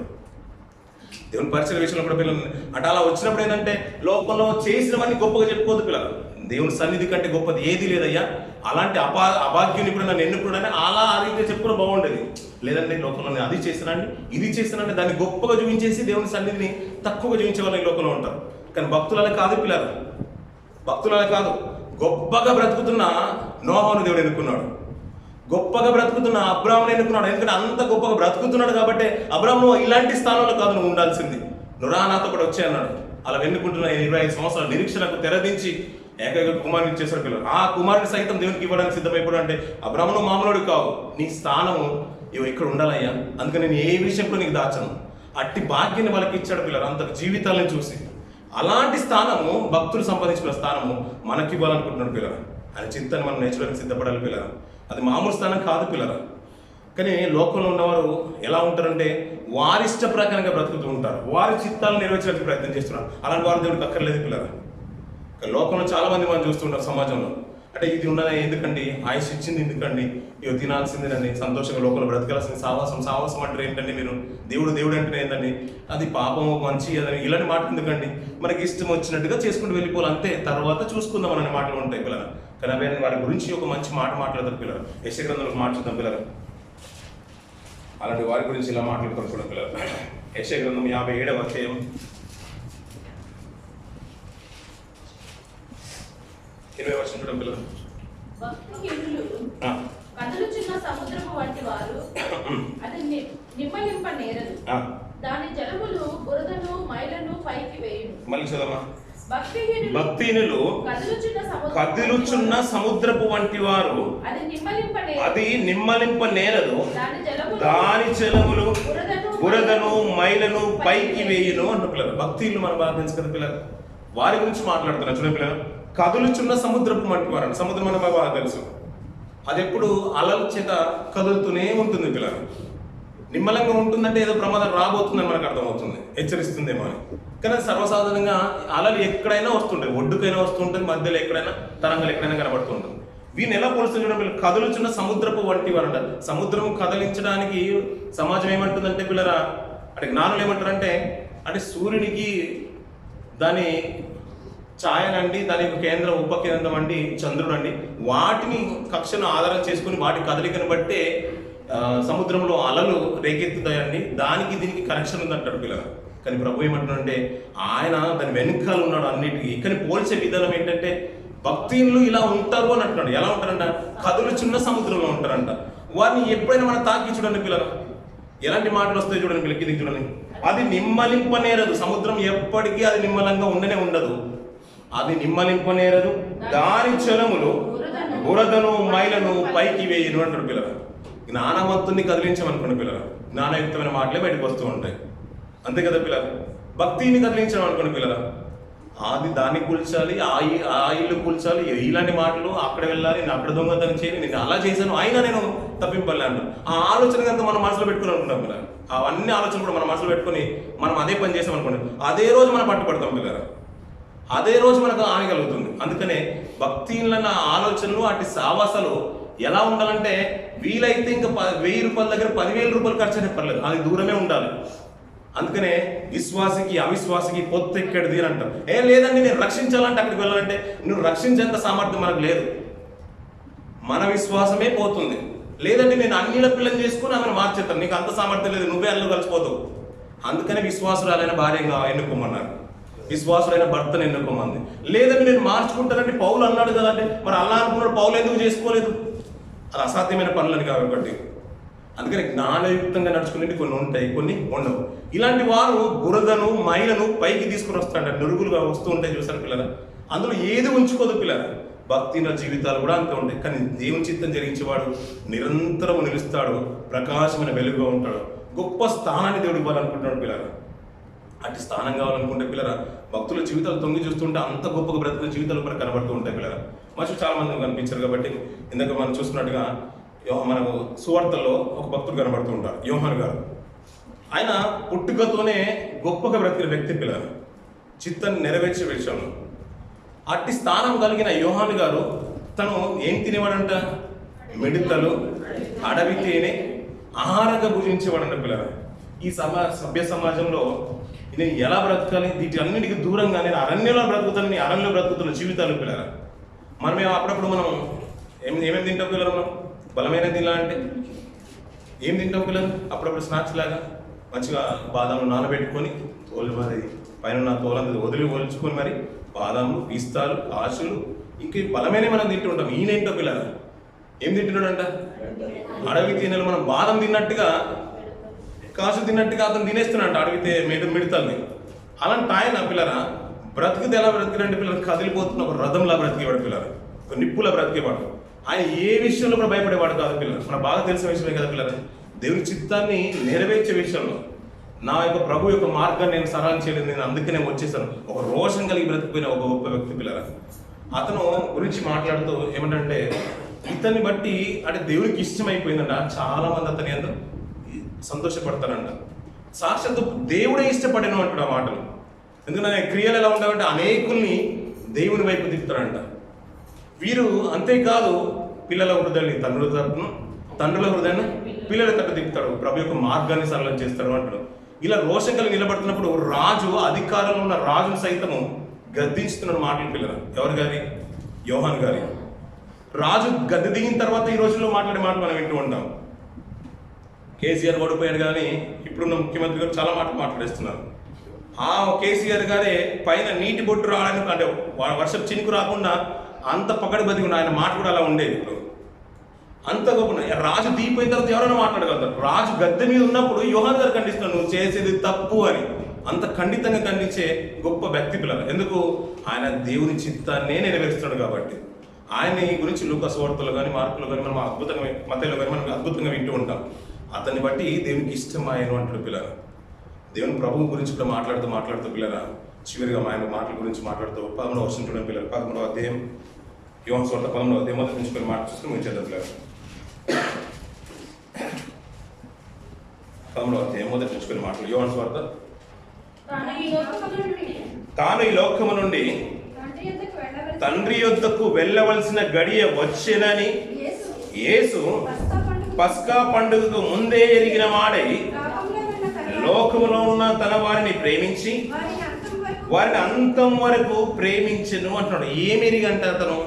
దేవుని పరిచయ విషయంలో కూడా పిల్లలు అంటే అలా వచ్చినప్పుడు ఏంటంటే లోకంలో చేసినవన్నీ గొప్పగా చెప్పుకోవద్దు పిల్లలు. దేవుని సన్నిధి కంటే గొప్పది ఏది లేదయ్యా. అలాంటి అభాగ్యుని కూడా నన్ను ఎన్నుకున్నాడని అలా ఆ రీతిగా చెప్పుకుని బాగుండేది. లేదంటే లోకంలో నేను అది చేస్తున్నాను, ఇది చేస్తున్నాను, దాన్ని గొప్పగా చూపించేసి దేవుని సన్నిధిని తక్కువగా చూపించే వాళ్ళు ఈ లోకంలో ఉంటారు. కానీ భక్తులనే కాదు పిల్లలు, భక్తులనే కాదు. గొప్పగా బ్రతుకుతున్న నోహోను దేవుడు ఎన్నుకున్నాడు. గొప్పగా బ్రతుకుతున్న అబ్రాహామును ఎన్నుకున్నాడు. ఎందుకంటే అంత గొప్పగా బ్రతుకుతున్నాడు కాబట్టి అబ్రాహాము నువ్వు ఇలాంటి స్థానంలో కాదు నువ్వు ఉండాల్సింది, నువ్వు రా నాతో కూడా వచ్చే అన్నాడు. అలా ఎన్నుకుంటున్న 25 సంవత్సరాల నిరీక్షణకు తెరదించి ఏకైక కుమారుని ఇచ్చేసాడు పిల్లలు. ఆ కుమారుని సైతం దేవునికి ఇవ్వడానికి సిద్ధమైపోయాడు. అంటే అబ్రాహాము మామూలుడు కావు, నీ స్థానము ఇక్కడ ఉండాలయ్యా, అందుకని నేను ఏ విషయంలో నీకు దాచను. అట్టి భాగ్యాన్ని వాళ్ళకి ఇచ్చాడు పిల్లలు, అంత జీవితాలను చూసి. అలాంటి స్థానము భక్తులు సంపాదించుకున్న స్థానము మనకి ఇవ్వాలనుకుంటున్నాడు పిల్లలు. ఆయన చింతను మనం నేర్చుకోవడానికి సిద్ధపడాలి పిల్లలు. అది మామూలు స్థానం కాదు పిల్లలు. కానీ లోకంలో ఉన్నవారు ఎలా ఉంటారంటే వారి ఇష్ట ప్రకారంగా బ్రతుకుతూ ఉంటారు. వారి చిత్తాలను నెరవేర్చడానికి ప్రయత్నం చేస్తున్నారు. అలాంటి వారు దేవుడికి అక్కర్లేదు పిల్లలు. లోకంలో చాలా మంది మనం చూస్తుంటారు సమాజంలో. అంటే ఇది ఉన్నదా ఎందుకండి, ఆయుష్ ఇచ్చింది ఎందుకండి, ఇవి తినాల్సిందేనండి, సంతోషంగా లోకంలో బ్రతకాల్సింది, సావాసం అంటారు ఏంటండి మీరు, దేవుడు అంటే ఏంటండి, అది పాపము మంచి అదని ఇలాంటి మాటలు ఎందుకండి, మనకి ఇష్టం వచ్చినట్టుగా చేసుకుంటూ వెళ్ళిపోవాలి అంతే, తర్వాత చూసుకుందాం అనే మాటలు ఉంటాయి పిల్లలు. కానీ అవి వారి గురించి ఒక మంచి మాట మాట్లాడతారు పిల్లలు. యెషయా గ్రంథంలో మాట్లాడతాం పిల్లలు. అలాంటి వారి గురించి ఇలా మాట్లాడుతారు కూడా పిల్లలు. యెషయా గ్రంథం 57వ అధ్యాయం 20వ వచనం చూడండి పిల్లలు. కదలుచున్న సముద్రము వంటి వారు అది నిమ్మలింప నేరదు, దాని జలములు బురదను మైలను పైకి వేయును. మళ్ళీ చదవమా. భక్తిహీనులు కదులుచున్న సముద్రపు వంటి వారు అది నిమ్మలింప నేరదు, దాని జలములు బురదను మైలను పైకి వేయును అంట పిల్లలు. భక్తిహీనులు మనం బాగా తెలుసు కదా పిల్లలు. వారి గురించి మాట్లాడుతున్నారు చూడండి పిల్లలు. కదులుచున్న సముద్రపు వంటి వారు, సముద్రం మనం బాగా తెలుసు. అది ఎప్పుడు అలల చేత కదులుతూనే ఉంటుంది పిల్లలు. నిమ్మలంగా ఉంటుందంటే ఏదో ప్రమాదం రాబోతుందని మనకు అర్థమవుతుంది, హెచ్చరిస్తుందేమో అని. కానీ అది సర్వసాధారణంగా అలలు ఎక్కడైనా వస్తుంటాయి, ఒడ్డుకైనా వస్తుంటుంది, మధ్యలో ఎక్కడైనా తరంగాలు ఎక్కడైనా కనబడుతూ ఉంటుంది. వీరిని ఎలా పోలుస్తుంది చూడండి, కదులుచున్న సముద్రపు వంటి వారు అంటారు. సముద్రం కదలించడానికి సమాజం ఏమంటుందంటే పిల్లరా, అంటే జ్ఞానులు ఏమంటారంటే, అంటే సూర్యునికి దాని ఛాయనండి, దాని కేంద్రం ఉపకేంద్రం అండి చంద్రుడు అండి, వాటిని కక్షను ఆధారం చేసుకుని వాటి కదలికను బట్టే సముద్రంలో అలలు రేకెత్తుతాయండి, దానికి దీనికి కనెక్షన్ ఉందంటాడు పిల్లలు. కానీ ప్రభు ఏమంటున్నాడంటే ఆయన దాని వెనుకాల ఉన్నాడు అన్నిటికీ. కానీ పోల్చే విధానం ఏంటంటే భక్తులు ఇలా ఉంటారు అని అంటున్నాడు. ఎలా ఉంటారంట, కదులుచున్న సముద్రంలో ఉంటారంట. వారిని ఎప్పుడైనా మనం తాకి చూడండి పిల్లలు, ఎలాంటి మాటలు వస్తాయి చూడండి పిల్లలకి, ఇది చూడండి. అది నిమ్మలింపనేరదు, సముద్రం ఎప్పటికీ అది నిమ్మలంగా ఉండనే ఉండదు. అది నిమ్మలింపనేరదు, దాని జలములు బురదను మైలను పైకి వేయను అంటాడు పిల్లలు. జ్ఞానవంతుని కదిలించమనుకోండి పిల్లలు, జ్ఞానయుక్తమైన మాటలే బయటకు వస్తూ ఉంటాయి, అంతే కదా పిల్లలు. భక్తిని కదిలించడం అనుకోండి పిల్లలు, అది దాన్ని కూల్చాలి, ఆ ఇల్లు కూల్చాలి, ఇలాంటి మాటలు, అక్కడ వెళ్ళాలి, నేను అక్కడ దొంగతనం చేయాలి, నేను అలా చేశాను అయినా నేను తప్పింపలే అంటాను. ఆ ఆలోచన కనుక మనం మనసులో పెట్టుకుని అనుకుంటాం పిల్లలు. అవన్నీ ఆలోచన కూడా మన మనసులో పెట్టుకుని మనం అదే పని చేసాం అనుకోండి, అదే రోజు మనం పట్టుపడతాం పిల్లలు. అదే రోజు మనకు హాని కలుగుతుంది. అందుకనే భక్తిలన్న ఆలోచనలు అటు సావాసాలు ఎలా ఉండాలంటే వీలైతే ఇంకా 1000 రూపాయల దగ్గర 10,000 రూపాయలు ఖర్చు అయినా పర్లేదు, అది దూరమే ఉండాలి. అందుకనే విశ్వాసికి అవిశ్వాసికి పొత్తు ఎక్కడిది అని అంటారు. లేదండి నేను రక్షించాలంటే అక్కడికి వెళ్ళాలంటే నువ్వు రక్షించేంత సామర్థ్యం మనకు లేదు, మన విశ్వాసమే పోతుంది. లేదంటే నేను అన్నిల పిల్లని చేసుకుని ఆమెను మార్చేస్తాను, నీకు అంత సామర్థ్యం లేదు, నువ్వే అల్లు కలిసిపోతావు. అందుకనే విశ్వాసురాలైన భార్యగా ఎన్నుకోమన్నారు, విశ్వాసులైన భర్తను ఎన్నుకోమంది. లేదంటే నేను మార్చుకుంటానంటే పౌలు అన్నాడు కదంటే, మరి అలా అనుకున్నాడు, పౌలు ఎందుకు చేసుకోలేదు? అది అసాధ్యమైన పనులని కాబట్టి. అందుకని జ్ఞానయుక్తంగా నడుచుకునేవి కొన్ని ఉంటాయి, కొన్ని ఉండవు. ఇలాంటి వారు బురదను మైలను పైకి తీసుకుని వస్తాడు, నురుగులుగా వస్తూ ఉంటాయి చూసారు పిల్లల. అందులో ఏది ఉంచుకోదు పిల్లల. భక్తిన జీవితాలు కూడా అంతే ఉంటాయి. కానీ దేవుని చిత్తం జరిగించేవాడు నిరంతరం నిలుస్తాడు, ప్రకాశమైన వెలుగుగా ఉంటాడు, గొప్ప స్థానాన్ని దేవుడు ఇవ్వాలనుకుంటున్నాడు పిల్లల. అటు స్థానం కావాలనుకుంటే పిల్లల భక్తుల జీవితాలు తొంగి చూస్తుంటే అంత గొప్పగా బ్రతుకుల జీవితాలు కూడా కనబడుతూ ఉంటాయి పిల్లల. మనుషులు చాలా మంది కనిపించారు కాబట్టి ఇందాక మనం చూస్తున్నట్టుగా మనకు సువార్తల్లో ఒక భక్తుడు కనబడుతూ ఉంటారు, యోహాను గారు. ఆయన పుట్టుకతోనే గొప్పగా బ్రతికిన వ్యక్తి పిల్లల, చిత్తాన్ని నెరవేర్చే విషయంలో. అట్టి స్థానం కలిగిన యోహాను గారు తను ఏం తినేవాడంట? మిడతలు, అడవి తేనె ఆహారంగా భుజించేవాడంట పిల్లల. ఈ సభ్య సమాజంలో నేను ఎలా బ్రతకాలి, వీటి అన్నిటికీ దూరంగా నేను అరణ్యంలో బ్రతుకుతాను, అరణ్యంలో బ్రతుకుతున్న జీవితాలు పిల్లల. మనమే అప్పుడప్పుడు మనం ఏమేమి తింటాం పిల్లలు? మనం బలమైన తినాలంటే ఏం తింటాం పిల్లలు? అప్పుడప్పుడు స్నాక్స్ లాగా మంచిగా బాదాము నానబెట్టుకొని తోలు మరి పైన తోలంతా ఒలుచుకొని మరి బాదాములు, పిస్తాలు, ఆశలు ఇంక బలమైన మనం తింటూ ఉంటాం. ఈయనేంటో పిల్లలు ఏం తింటున్నాడంట? అడవి తినలు. మనం బాదం తిన్నట్టుగా కాసు తిన్నట్టుగా అతను తినేస్తున్నాడు అడవితే మిడతల్ని. అలాంటి ఆయన పిల్లరా బ్రతికితే ఎలా బ్రతికినంటే పిల్లలు కదిలిపోతున్న ఒక రథంలా బ్రతికేవాడు పిల్లలు, ఒక నిప్పులా బ్రతికేవాడు. ఆయన ఏ విషయంలో కూడా భయపడేవాడు కాదు పిల్లలు. మనకు బాగా తెలిసిన విషయమే కదా పిల్లలు, దేవుని చిత్తాన్ని నెరవేర్చే విషయంలో. నా యొక్క ప్రభు యొక్క మార్గాన్ని నేను సరళం చేయలేదు, నేను అందుకనే వచ్చేసాను. ఒక రోషం కలిగి బ్రతికిపోయిన ఒక గొప్ప వ్యక్తి పిల్లల. అతను గురించి మాట్లాడుతూ ఏమంటే ఇతన్ని బట్టి అంటే దేవునికి ఇష్టమైపోయిందంట. చాలా మంది అతని అందరూ సంతోషపడతారంట. సాక్షాత్తు దేవుడే ఇష్టపడిన అంటాడు ఆ మాటలు. ఎందుకంటే క్రియలు ఎలా ఉంటాయంటే అనేకుల్ని దేవుని వైపు తిప్పుతారంట. వీరు అంతేకాదు పిల్లల హృదయాన్ని తండ్రుల తరపున, తండ్రుల హృదయాన్ని పిల్లల తట్టు తిప్పుతాడు, ప్రభు యొక్క మార్గాన్ని సరళం చేస్తాడు అంటాడు. ఇలా రోషం కలిగి నిలబడుతున్నప్పుడు రాజు, అధికారంలో ఉన్న రాజును సైతము గద్దించుతున్నాడు మాటలు పిల్లల. ఎవరు గారి? యోహాను గారి. రాజు గద్దె దిగిన తర్వాత ఈ రోజుల్లో మాట్లాడే మాటలు మనం వింటూ ఉంటాం. కేసీఆర్ ఓడిపోయాడు కానీ ఇప్పుడున్న ముఖ్యమంత్రి గారు చాలా మాటలు మాట్లాడేస్తున్నారు. ఆ కేసీఆర్ గారే పైన నీటి బొట్టు రావడానికి అంటే వర్షం చినుకు రాకుండా అంత పకడి బతికి ఉన్న ఆయన మాట కూడా అలా ఉండేది. ఇప్పుడు అంత గొప్ప రాజు దీపోయిన తర్వాత ఎవరైనా మాట్లాడగలుగుతారు. రాజు గద్దె మీద ఉన్నప్పుడు యోహాను గారు ఖండిస్తున్నాడు, నువ్వు చేసేది తప్పు అని. అంత ఖండితంగా ఖండించే గొప్ప వ్యక్తి పిల్లలు. ఎందుకు? ఆయన దేవుని చిత్తాన్నే నెరవేరుస్తున్నాడు కాబట్టి. ఆయన గురించి లూకా సువార్తలో కానీ మార్కులో కానీ మనం అద్భుతంగా, మత్తయిలో కానీ మనం అద్భుతంగా వింటూ ఉంటాం. అతన్ని బట్టి దేవునికి ఇష్టం ఆయన అంటాడు పిల్లలు. దేవుని ప్రభువు గురించి కూడా మాట్లాడుతూ పిల్లల చివరిగా ఆయన మాటల గురించి మాట్లాడుతూ 11వ వర్షం చూడండి పిల్లలు. 11వ అధ్యాయం యోహాను సువార్త 11వ అధ్యాయం మొదటి నుంచి మాట చూసుకుని ముగించేద్దాం పిల్లలు. 11వ అధ్యాయం మొదటి నుంచి మాటలు. యోహాను సువార్త. తాను ఈ లోకము నుండి తండ్రి యొద్దకు వెళ్ళవలసిన గడియ వచ్చెనని యేసు పస్కా పండుగకు ముందే ఎరిగిన వాడై లోకములో ఉన్న తన వారిని ప్రేమించి వారిని అంతం వరకు ప్రేమించెను అంటున్నాడు. ఏమెరిగి అంటే అతను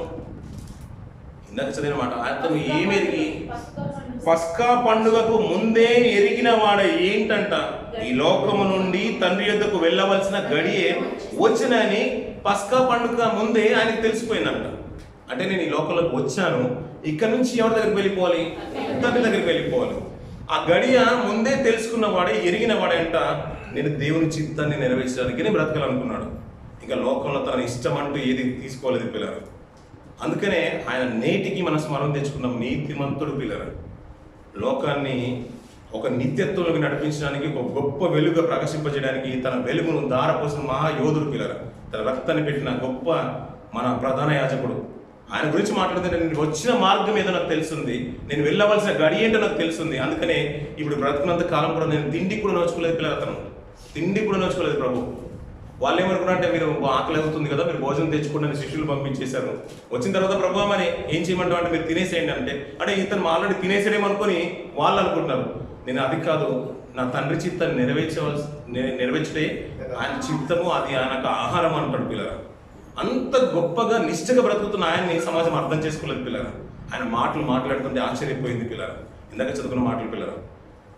ఇందాక చదివిన మాట, అతను ఏమెరిగి పస్కా పండుగకు ముందే ఎరిగిన వాడు ఏంటంట? ఈ లోకము నుండి తండ్రి యొద్దకు వెళ్ళవలసిన గడియే వచ్చినని పస్కా పండుగ ముందే ఆయనకు తెలిసిపోయిందంట. అంటే నేను ఈ లోకంలోకి వచ్చాను, ఇక్కడ నుంచి ఎవరి దగ్గరికి వెళ్ళిపోవాలి? తండ్రి దగ్గరికి వెళ్ళిపోవాలి. ఆ గడియ ముందే తెలుసుకున్న వాడే, ఎరిగిన వాడంట నేను దేవుని చిత్తాన్ని నెరవేర్చడానికి నేను బ్రతకాలనుకున్నాడు. ఇంకా లోకంలో తన ఇష్టం అంటూ ఏది తీసుకోలేదు పిల్లలు. అందుకనే ఆయన నేటికి మన స్మరణ తెచ్చుకున్నాం, నీతిమంతుడు పిల్లలు. లోకాన్ని ఒక నిత్యత్వంలోకి నడిపించడానికి, ఒక గొప్ప వెలుగు ప్రకాశింపజేయడానికి తన వెలుగును దారపోసిన మహాయోధుడు పిల్లలు. తన రక్తాన్ని పెట్టిన గొప్ప మన ప్రధాన యాజకుడు. ఆయన గురించి మాట్లాడితే నేను వచ్చిన మార్గం ఏదో నాకు తెలుస్తుంది, నేను వెళ్ళవలసిన గడి ఏంటో నాకు తెలుస్తుంది. అందుకనే ఇప్పుడు బ్రతుకున్నంత కాలం కూడా నేను తిండి కూడా నోచుకోలేదు పిల్లలు. అతను తిండి కూడా నోచుకోలేదు ప్రభు. వాళ్ళు ఏమనుకున్నా అంటే మీరు ఆకలి అవుతుంది కదా, మీరు భోజనం తెచ్చుకోండి శిష్యులు పంపించేశారు. వచ్చిన తర్వాత ప్రభు మరి ఏం చేయమంటావు అంటే మీరు తినేసేయండి అంటే ఇతను ఆల్రెడీ తినేసేయమనుకొని వాళ్ళు అనుకుంటున్నారు. నేను అది కాదు, నా తండ్రి చిత్తాన్ని నెరవేర్చడే ఆయన చిత్తము, అది ఆయనకు ఆహారం అంటాడు పిల్లరా. అంత గొప్పగా నిష్ఠగా బ్రతుకుతున్న ఆయన్ని సమాజం అర్థం చేసుకోలేదు పిల్లరా. ఆయన మాటలు మాట్లాడుతుంటే ఆశ్చర్యపోయింది పిల్లరా. ఇందాక చదువుకున్న మాటలు పిల్లరా.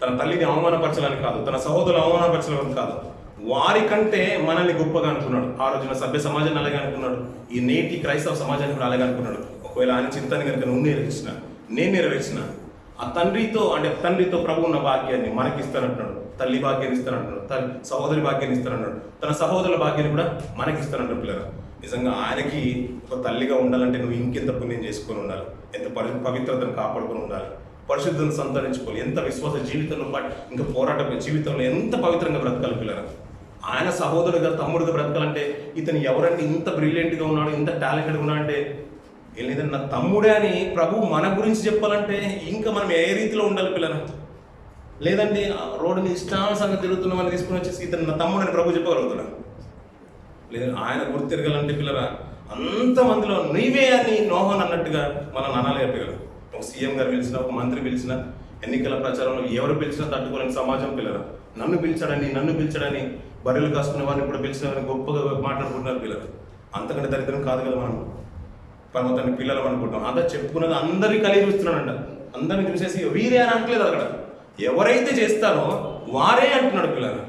తన తల్లిని అవమానపరచాలని కాదు, తన సహోదరులు అవమానపరచాలని కాదు, వారికంటే మనల్ని గొప్పగా అనుకున్నాడు. ఆ రోజున సభ్య సమాజాన్ని అలాగే అనుకున్నాడు, ఈ నేటి క్రైస్తవ సమాజాన్ని కూడా అలాగే అనుకున్నాడు. ఒకవేళ ఆయన చింతని కనుక నువ్వు నేను నెరవేర్చిన ఆ తండ్రితో ప్రభు ఉన్న భాగ్యాన్ని మనకి ఇస్తానంటున్నాడు. తల్లి భాగ్యాన్ని ఇస్తానంటున్నాడు, సహోదరి భాగ్యాన్ని ఇస్తానంటున్నాడు, తన సహోదరుల భాగ్యాన్ని కూడా మనకి ఇస్తానంటాడు పిల్లరా. నిజంగా ఆయనకి ఒక తల్లిగా ఉండాలంటే నువ్వు ఇంకెంత పుణ్యం చేసుకొని ఉండాలి, ఎంత పవిత్రతను కాపాడుకొని ఉండాలి, పరిశుద్ధతను సంతరించుకోవాలి, ఎంత విశ్వాస జీవితంలో ఇంకా పోరాట జీవితంలో ఎంత పవిత్రంగా బ్రతకాలి పిల్లరా. ఆయన సహోదరుడుగా తమ్ముడుగా బ్రతకాలంటే ఇతను ఎవరంటే ఇంత బ్రిలియంట్గా ఉన్నాడు, ఇంత టాలెంటెడ్గా ఉన్నాడు అంటే ఏం లేదంటే నా తమ్ముడే అని ప్రభు మన గురించి చెప్పాలంటే ఇంకా మనం ఏ రీతిలో ఉండాలి పిల్లరా. లేదంటే రోడ్డు మీద ఇష్టానుసారంగా తిరుగుతున్నామని తీసుకుని వచ్చేసి ఇతను నా తమ్ముడు అని ప్రభు చెప్పగలుగుతాడా? లేదంటే ఆయన గుర్తు తిరగాలంటే పిల్లరా అంతమందిలో నీవే అని నోహన్ అన్నట్టుగా మనం అనాలి పిల్లరా. ఒక సీఎం గారు పిలిచినా, ఒక మంత్రి పిలిచినా, ఎన్నికల ప్రచారంలో ఎవరు పిలిచినా తట్టుకోలేని సమాజం పిల్లరా. నన్ను పిలిచాడని బర్రెలు కాసుకునే వారిని కూడా పిలిచిన గొప్పగా మాట్లాడుకుంటున్నారు పిల్లలు. అంతకంటే దరిద్రం కాదు కదా మనం పర్వతాన్ని పిల్లలు అనుకుంటాం. అదే చెప్పుకున్నది అందరినీ కలిగి చూస్తున్నాడంట. అందరిని చూసేసి వీరే అని అనట్లేదు, అక్కడ ఎవరైతే చేస్తారో వారే అంటున్నాడు పిల్లలు.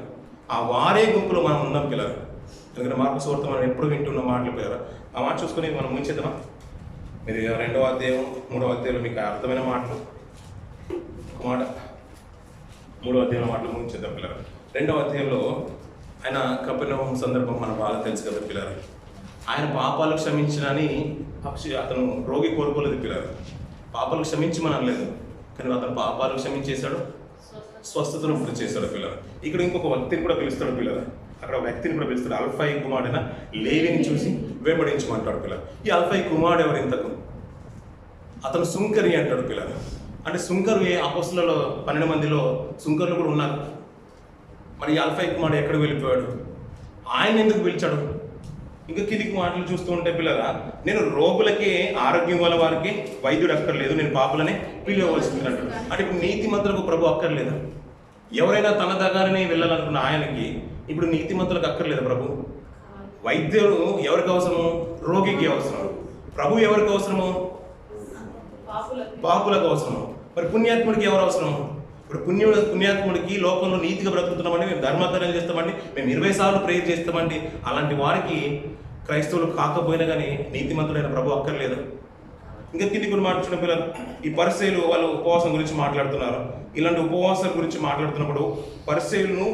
ఆ వారే గుంపులో మనం ఉన్నాం పిల్లలు. ఎందుకంటే మార్కు సువార్త మనం ఎప్పుడు వింటున్న మాటలు పిల్లలు. ఆ మాట చూసుకుని మనం ముంచేద్దామా? మీరు 2వ అధ్యాయం 3వ అధ్యాయంలో మీకు అర్థమైన మాటలు మాట 3వ అధ్యాయంలో మాటలు ముంచేద్దాం పిల్లలు. 2వ అధ్యాయంలో ఆయన కపెర్నహూము సందర్భం మన బాగా తెలుసు కదా పిల్లలు. ఆయన పాపాలు క్షమించనని అతను రోగి కోరుకోలేదు పిల్లలు. పాపాలు క్షమించమని అనలేదు, కానీ అతను పాపాలు క్షమించేశాడు, స్వస్థతను పూర్తి చేశాడు పిల్లలు. ఇక్కడ ఇంకొక వ్యక్తిని కూడా పిలుస్తాడు పిల్లలు. అక్కడ వ్యక్తిని కూడా పిలుస్తాడు. అల్ఫై కుమారుడైన లేవిని చూసి వెంబడించమంటాడు పిల్లలు. ఈ అల్ఫై కుమారుడు ఎవరు? ఇంతకు అతను సుంకరి అంటాడు పిల్లలు. అంటే సుంకరు అపోస్తలులలో 12 మందిలో సుంకరులు కూడా ఉన్నారు. మరి ఈ అల్ఫై కుమారుడు ఎక్కడికి వెళ్ళిపోయాడు? ఆయన ఎందుకు పిలిచాడు? ఇంకా కిందికి మాటలు చూస్తూ ఉంటే పిల్లరా, నేను రోగులకే ఆరోగ్యం గల వారికి వైద్యుడు అక్కర్లేదు, నేను పాపులనే పిలవలసింది అంటాడు. అంటే ఇప్పుడు నీతిమంతులకు ప్రభు అక్కర్లేదా? ఎవరైనా తన దగ్గరనే వెళ్ళాలనుకున్న ఆయనకి ఇప్పుడు నీతిమంతులకు అక్కర్లేదు ప్రభు. వైద్యుడు ఎవరికి అవసరము? రోగికి అవసరం. ప్రభు ఎవరికి అవసరము? పాపులకు అవసరము. మరి పుణ్యాత్ముడికి ఎవరు అవసరము? ఇప్పుడు పుణ్యాత్ముడికి లోకంలో నీతిగా బ్రతుకుతున్నామండి, మేము ధర్మకార్యాలు చేస్తామండి, మేము 20 సార్లు ప్రేయర్ చేస్తామండి, అలాంటి వారికి క్రైస్తవులు కాకపోయినా కానీ నీతిమంతుడైన ప్రభు అక్కర్లేదు. ఇంకా కింది కొన్ని మాట్లాడుతున్న పిల్లలు, ఈ పరిసయ్యులు వాళ్ళు ఉపవాసం గురించి మాట్లాడుతున్నారు. ఇలాంటి ఉపవాసాల గురించి మాట్లాడుతున్నప్పుడు పరిసయ్యులను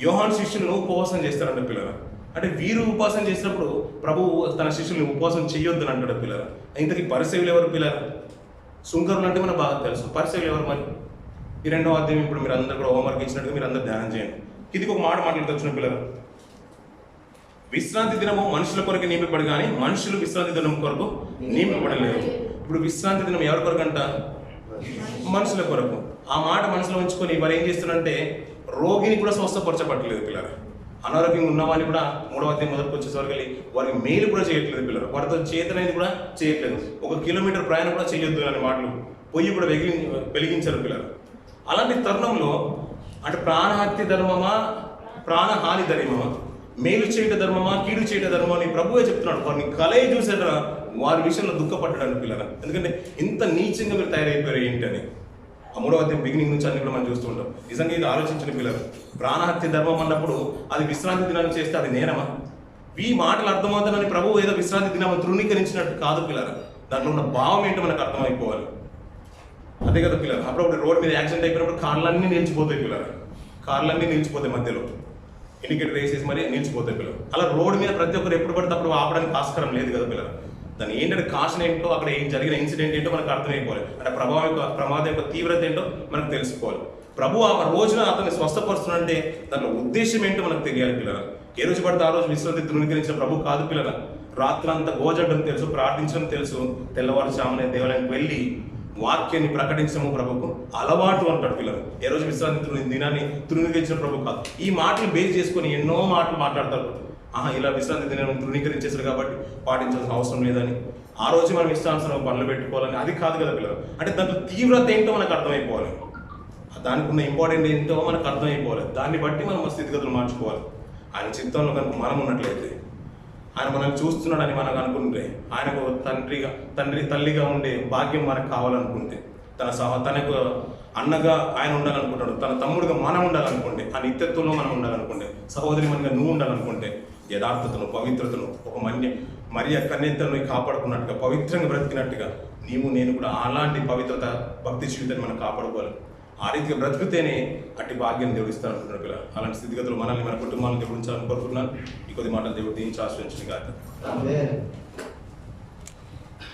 యోహాను శిష్యులను ఉపవాసం చేస్తారంట పిల్లలు. అంటే వీరు ఉపవాసం చేసినప్పుడు ప్రభువు తన శిష్యుల్ని ఉపవాసం చేయొద్దని అంటాడు పిల్లలు. ఇంతకీ పరిసయ్యులు ఎవరు పిల్లలు? సుంకరులు అంటే మనకు బాగా తెలుసు. పరిసయ్యులు ఎవరు? మరి ఈ 2వ అధ్యాయం ఇప్పుడు మీరు అందరూ కూడా హోంవర్క్ ఇచ్చినట్టుగా మీరు అందరూ ధ్యానం చేయండి. ఇది ఒక మాట మాట్లాడుతూ పిల్లలు, విశ్రాంతి దినము మనుషుల కొరకు నియమింపబడి కానీ మనుషులు విశ్రాంతి దినం కొరకు నియమింపబడలేదు. ఇప్పుడు విశ్రాంతి దినం ఎవరి కొరకు అంట? మనుషుల కొరకు. ఆ మాట మనసులో ఉంచుకొని వారు ఏం చేస్తున్నారంటే రోగిని కూడా స్వస్థపరచబట్టలేదు పిల్లలు. అనారోగ్యంగా ఉన్నవారిని కూడా 3వ అధ్యాయం మొదటికి వచ్చేసరికి వారికి మేలు కూడా చేయట్లేదు పిల్లలు. వారితో చేతనైంది కూడా చేయట్లేదు. 1 కిలోమీటర్ ప్రయాణం కూడా చేయొద్దు అనే మాటలు పొయ్యి కూడా వెలిగించారు పిల్లలు. అలాంటి తరుణంలో అంటే ప్రాణహత్య ధర్మమా, ప్రాణహాని ధర్మమా, మేలు చేయట ధర్మమా, కీడు చేయట ధర్మమా అని ప్రభువే చెప్తున్నాడు. వారిని కలయి చూసారా వారి విషయంలో దుఃఖపడ్డాడు పిల్లలు. ఎందుకంటే ఇంత నీచంగా మీరు తయారైపోయారు ఏంటి అని. ఆ 3వ అధ్యాయం బిగినింగ్ నుంచి అన్ని కూడా మనం చూస్తూ ఉంటాం. నిజంగా ఇది ఆలోచించిన పిల్లలు, ప్రాణహత్య ధర్మం అన్నప్పుడు అది విశ్రాంతి దినాన్ని చేస్తే అది నేరమా? ఈ మాటలు అర్థమవుతానని ప్రభువు ఏదో విశ్రాంతి దినం తృణీకరించినట్టు కాదు పిల్లలు. దాంట్లో ఉన్న భావం ఏంటో మనకు అర్థమైపోవాలి. అదే కదా పిల్లలు. అప్పుడప్పుడు రోడ్డు మీద యాక్సిడెంట్ అయిపోయినప్పుడు కార్లన్నీ నిలిచిపోతాయి పిల్లలు. కార్లన్నీ నిలిచిపోతాయి, మధ్యలో ఇండికేటర్ వేసేసి మరి నిలిచిపోతాయి పిల్లలు. అలా రోడ్డు మీద ప్రతి ఒక్కరు ఎప్పుడు పడితే అప్పుడు ఆపడానికి ఆస్కారం లేదు కదా పిల్లలు. దాని ఏంటంటే కాషన్ ఏంటో, అక్కడ ఏం జరిగిన ఇన్సిడెంట్ ఏంటో మనకు అర్థమైపోవాలి. అంటే ప్రమాదం యొక్క తీవ్రత ఏంటో మనకు తెలుసుకోవాలి. ప్రభు ఆ రోజున అతన్ని స్వస్థపరుస్తున్నంటే దాని ఉద్దేశం ఏంటో మనకు తెలియాలి పిల్లలు. ఏ రోజు పడితే ఆ రోజు విశ్రాంతి తృణీకరించిన ప్రభు కాదు పిల్లలు. రాత్రంతా గోజడ్డం తెలుసు, ప్రార్థించడం తెలుసు, తెల్లవారుజామునే దేవాలయానికి వెళ్ళి వాక్యాన్ని ప్రకటించము ప్రభుకు అలవాటు అంటాడు పిల్లలు. ఏ రోజు విశ్రాంతి దినాన్ని తృణీకరించిన ప్రభు కాదు. ఈ మాటలు బేస్ చేసుకొని ఎన్నో మాటలు మాట్లాడతారు. ఇలా విశ్రాంతి దినాన్ని తృణీకరించేసారు కాబట్టి పాటించాల్సిన అవసరం లేదని, ఆ రోజు మనం ఇష్టానుసారం పనులు పెట్టుకోవాలని, అది కాదు కదా పిల్లలు. అంటే దాంట్లో తీవ్రత ఏంటో మనకు అర్థమైపోవాలి, దానికి ఉన్న ఇంపార్టెంట్ ఏంటో మనకు అర్థమైపోవాలి. దాన్ని బట్టి మనం స్థితిగతులు మార్చుకోవాలి. ఆయన చిత్తంలో కనుక మనం ఉన్నట్లయితే, ఆయన మనల్ని చూస్తున్నాడని మనకు అనుకుంటే, ఆయనకు తల్లిగా ఉండే భాగ్యం మనకు కావాలనుకుంటే, తనకు అన్నగా ఆయన ఉండాలనుకుంటాడు, తన తమ్ముడుగా మనం ఉండాలనుకుంటే, ఆ నిత్యత్వంలో మనం ఉండాలనుకుంటే, సహోదరి మనగా నువ్వు ఉండాలనుకుంటే, యథార్థతను, పవిత్రతను, ఒక మరియ కన్యతను కాపాడుకున్నట్టుగా, పవిత్రంగా బ్రతికినట్టుగా నేను కూడా అలాంటి పవిత్రత, భక్తి జీవితాన్ని మనం కాపాడుకోవాలి. ఆ రీతిగా బ్రతికితేనే అట్టి భాగ్యాన్ని దేవుడు ఇస్తాను అనుకుంటున్నారు పిల్లలు. అలాంటి స్థితిగతులు మనల్ని, మన కుటుంబాలను దేవుడు ఉంచాలని కోరుకుంటున్నాను. ఈ కొద్ది మాటలు దేవుడు దీనికి ఆశ్రయించిన కాదు.